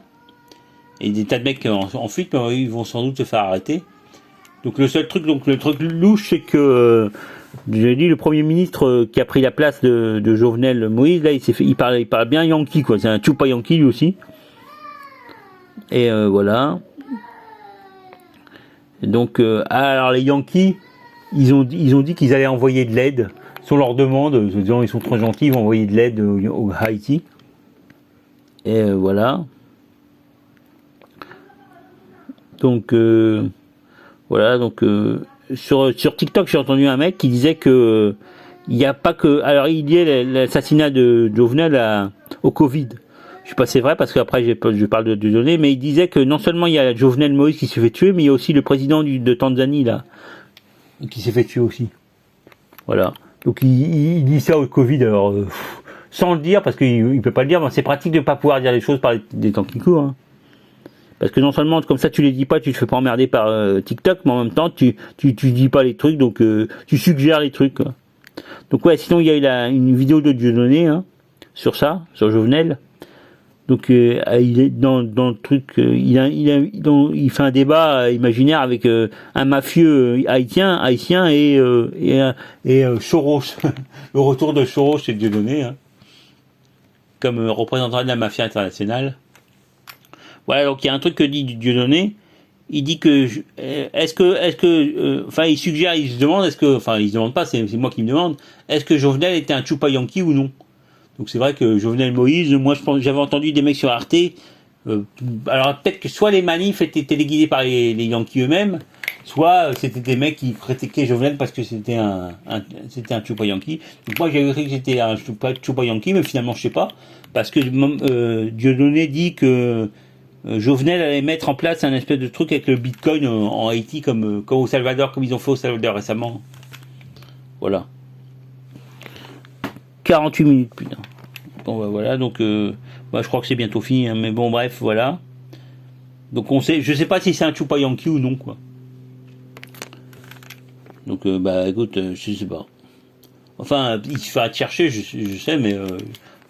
Et des tas de mecs en fuite, mais ils vont sans doute se faire arrêter. Donc le truc louche, c'est que j'ai dit le Premier ministre qui a pris la place de Jovenel Moïse, là il parle bien yankee, quoi. C'est un Chupa Yankee lui aussi. Et voilà. Et donc alors les Yankees, ils ont dit qu'ils allaient envoyer de l'aide sur leur demande, disant ils sont trop gentils, ils vont envoyer de l'aide au Haïti. Et voilà. Donc voilà, donc sur TikTok, j'ai entendu un mec qui disait que il n'y a pas que, alors il y a l'assassinat de Jovenel au Covid. Je sais pas si c'est vrai parce qu'après je parle de données, mais il disait que non seulement il y a Jovenel Moïse qui s'est fait tuer, mais il y a aussi le président de Tanzanie là qui s'est fait tuer aussi. Voilà. Donc il dit ça au Covid, alors sans le dire parce qu'il peut pas le dire, mais c'est pratique de pas pouvoir dire les choses par des temps qui courent. Hein. Parce que non seulement comme ça tu les dis pas, tu te fais pas emmerder par TikTok, mais en même temps tu dis pas les trucs, donc tu suggères les trucs. Quoi. Donc ouais, sinon il y a eu une vidéo de Dieudonné hein, sur ça, sur Jovenel. Donc il est dans le truc, il fait un débat imaginaire avec un mafieux haïtien et Soros, le retour de Soros chez Dieudonné, hein, comme représentant de la mafia internationale. Voilà, donc il y a un truc que dit Dieudonné, il dit que il suggère, il se demande il se demande pas, c'est moi qui me demande, est-ce que Jovenel était un Chupa Yankee ou non? Donc c'est vrai que Jovenel Moïse, moi j'avais entendu des mecs sur Arte, alors peut-être que soit les manifs étaient téléguidés par les Yankees eux-mêmes, soit c'était des mecs qui critiquaient Jovenel parce que c'était un Chupa Yankee. Donc moi j'avais cru que c'était un Chupa Yankee, mais finalement je sais pas, parce que Dieudonné dit que Jovenel allait mettre en place un espèce de truc avec le Bitcoin en Haïti comme au Salvador, comme ils ont fait au Salvador récemment. Voilà. 48 minutes, putain. Bon bah voilà, donc je crois que c'est bientôt fini, hein, mais bon bref, voilà. Donc je sais pas si c'est un Chupa Yankee ou non, quoi. Donc écoute, je sais pas. Enfin, il se fera chercher, je sais, mais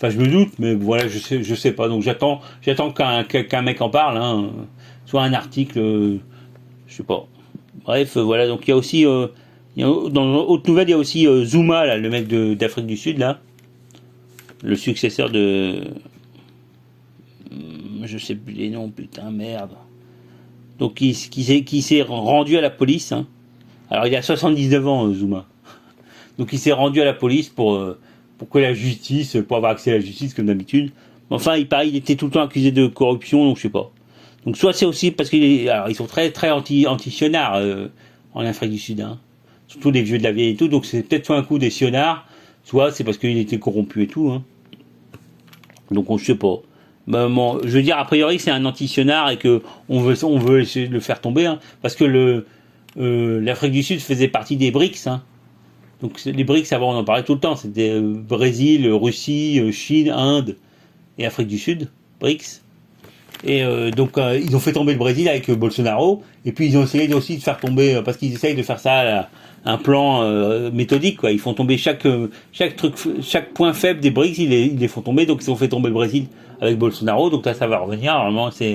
je me doute, mais voilà, je sais pas. Donc j'attends qu'un mec en parle, hein, soit un article, je sais pas. Bref, voilà. Donc il y a aussi, dans autre nouvelle, il y a aussi Zuma, là, le mec d'Afrique du Sud, là, le successeur de, je sais plus les noms, putain, merde. Donc qui s'est rendu à la police. Hein. Alors il a 79 ans, Zuma. Donc il s'est rendu à la police pour que la justice, pour avoir accès à la justice comme d'habitude. Enfin, il était tout le temps accusé de corruption, donc je sais pas. Donc soit c'est aussi parce ils sont très très anti-sionards en Afrique du Sud, hein. Surtout les vieux de la vieille et tout. Donc c'est peut-être soit un coup des sionards, soit c'est parce qu'il était corrompu et tout. Hein. Donc je sais pas. Je veux dire a priori c'est un anti-sionard et que on veut essayer de le faire tomber, hein, parce que l'Afrique du Sud faisait partie des BRICS. Hein. Donc les BRICS, avant on en parlait tout le temps, c'était Brésil, Russie, Chine, Inde et Afrique du Sud, BRICS. Donc ils ont fait tomber le Brésil avec Bolsonaro, et puis ils ont essayé aussi de faire tomber, parce qu'ils essayent de faire ça un plan méthodique, quoi. Ils font tomber chaque truc, chaque point faible des BRICS, ils les font tomber. Donc ils ont fait tomber le Brésil avec Bolsonaro, donc là ça va revenir. Normalement ça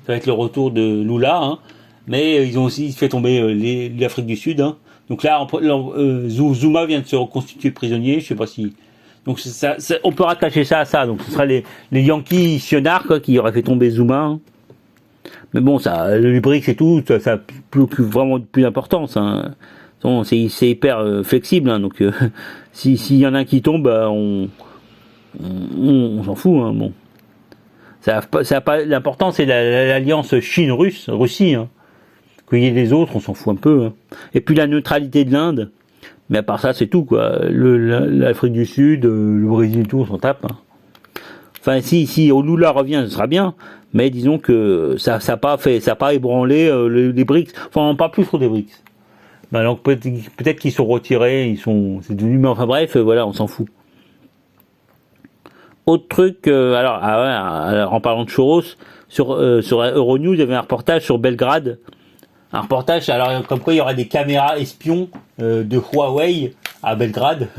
va être le retour de Lula, hein. Mais ils ont aussi fait tomber l'Afrique du Sud, hein. Donc là, Zuma vient de se reconstituer prisonnier, je sais pas si. Donc on peut rattacher ça à ça. Donc ce sera les Yankees sionards, quoi, qui auraient fait tomber Zuma, hein. Mais bon, ça, les BRICS et tout, ça a vraiment plus d'importance, hein. C'est hyper flexible, hein. Donc s'il y en a un qui tombe, bah, on s'en fout, hein. Bon, ça a pas l'importance, c'est l'alliance Chine-Russie, hein. Qu'il y ait les autres, on s'en fout un peu, hein. Et puis la neutralité de l'Inde, mais à part ça, c'est tout, quoi. L'Afrique du Sud, le Brésil et tout, on s'en tape, hein. Enfin, si Lula revient, ce sera bien, mais disons que ça a pas ébranlé les BRICS. Enfin, on parle plus trop des BRICS. Ben, donc peut-être qu'ils sont retirés, c'est devenu, mais enfin bref, voilà, on s'en fout. Autre truc, alors en parlant de Soros, sur Euronews, il y avait un reportage sur Belgrade. Un reportage, alors comme quoi il y aura des caméras espions de Huawei à Belgrade,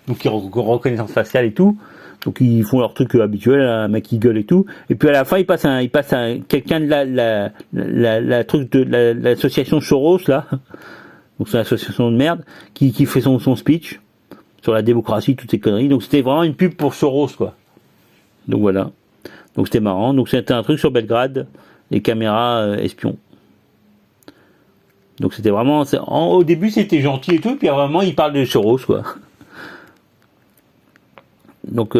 donc qui reconnaissance faciale et tout. Donc ils font leur truc habituel, un mec qui gueule et tout. Et puis à la fin, il passe quelqu'un de l'association Soros là. Donc c'est une association de merde qui fait son speech sur la démocratie, toutes ces conneries. Donc c'était vraiment une pub pour Soros, quoi. Donc voilà. Donc c'était marrant. Donc c'était un truc sur Belgrade, les caméras espions. Donc c'était vraiment, au début c'était gentil et tout, puis vraiment il parle de Soros, quoi. Donc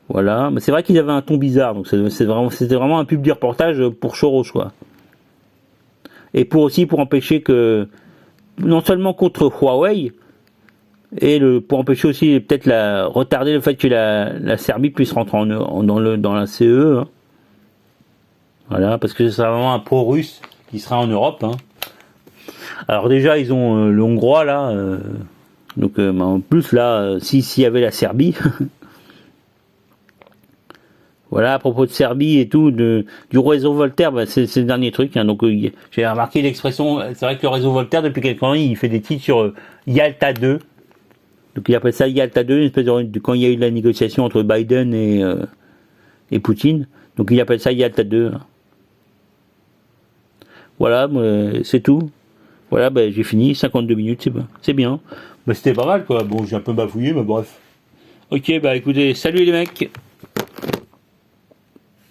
voilà, mais c'est vrai qu'il avait un ton bizarre, donc c'était vraiment un pub de reportage pour Soros, quoi. Et pour empêcher que, non seulement contre Huawei, et pour empêcher aussi peut-être retarder le fait que la Serbie puisse rentrer dans la CE, hein. Voilà, parce que c'est vraiment un pro-russe qui sera en Europe, hein. Alors déjà ils ont le Hongrois là, donc en plus là, s'il y avait la Serbie. Voilà, à propos de Serbie et tout, du réseau Voltaire, bah, c'est le dernier truc, hein. Donc j'ai remarqué l'expression, c'est vrai que le réseau Voltaire depuis quelques temps il fait des titres sur Yalta 2. Donc il appelle ça Yalta 2, une espèce quand il y a eu la négociation entre Biden et Poutine. Donc il appelle ça Yalta 2. Voilà, c'est tout. Voilà, ben j'ai fini, 52 minutes, c'est bien. Ben, c'était pas mal, quoi. Bon, j'ai un peu bafouillé, mais bref. Ok, bah écoutez, salut les mecs.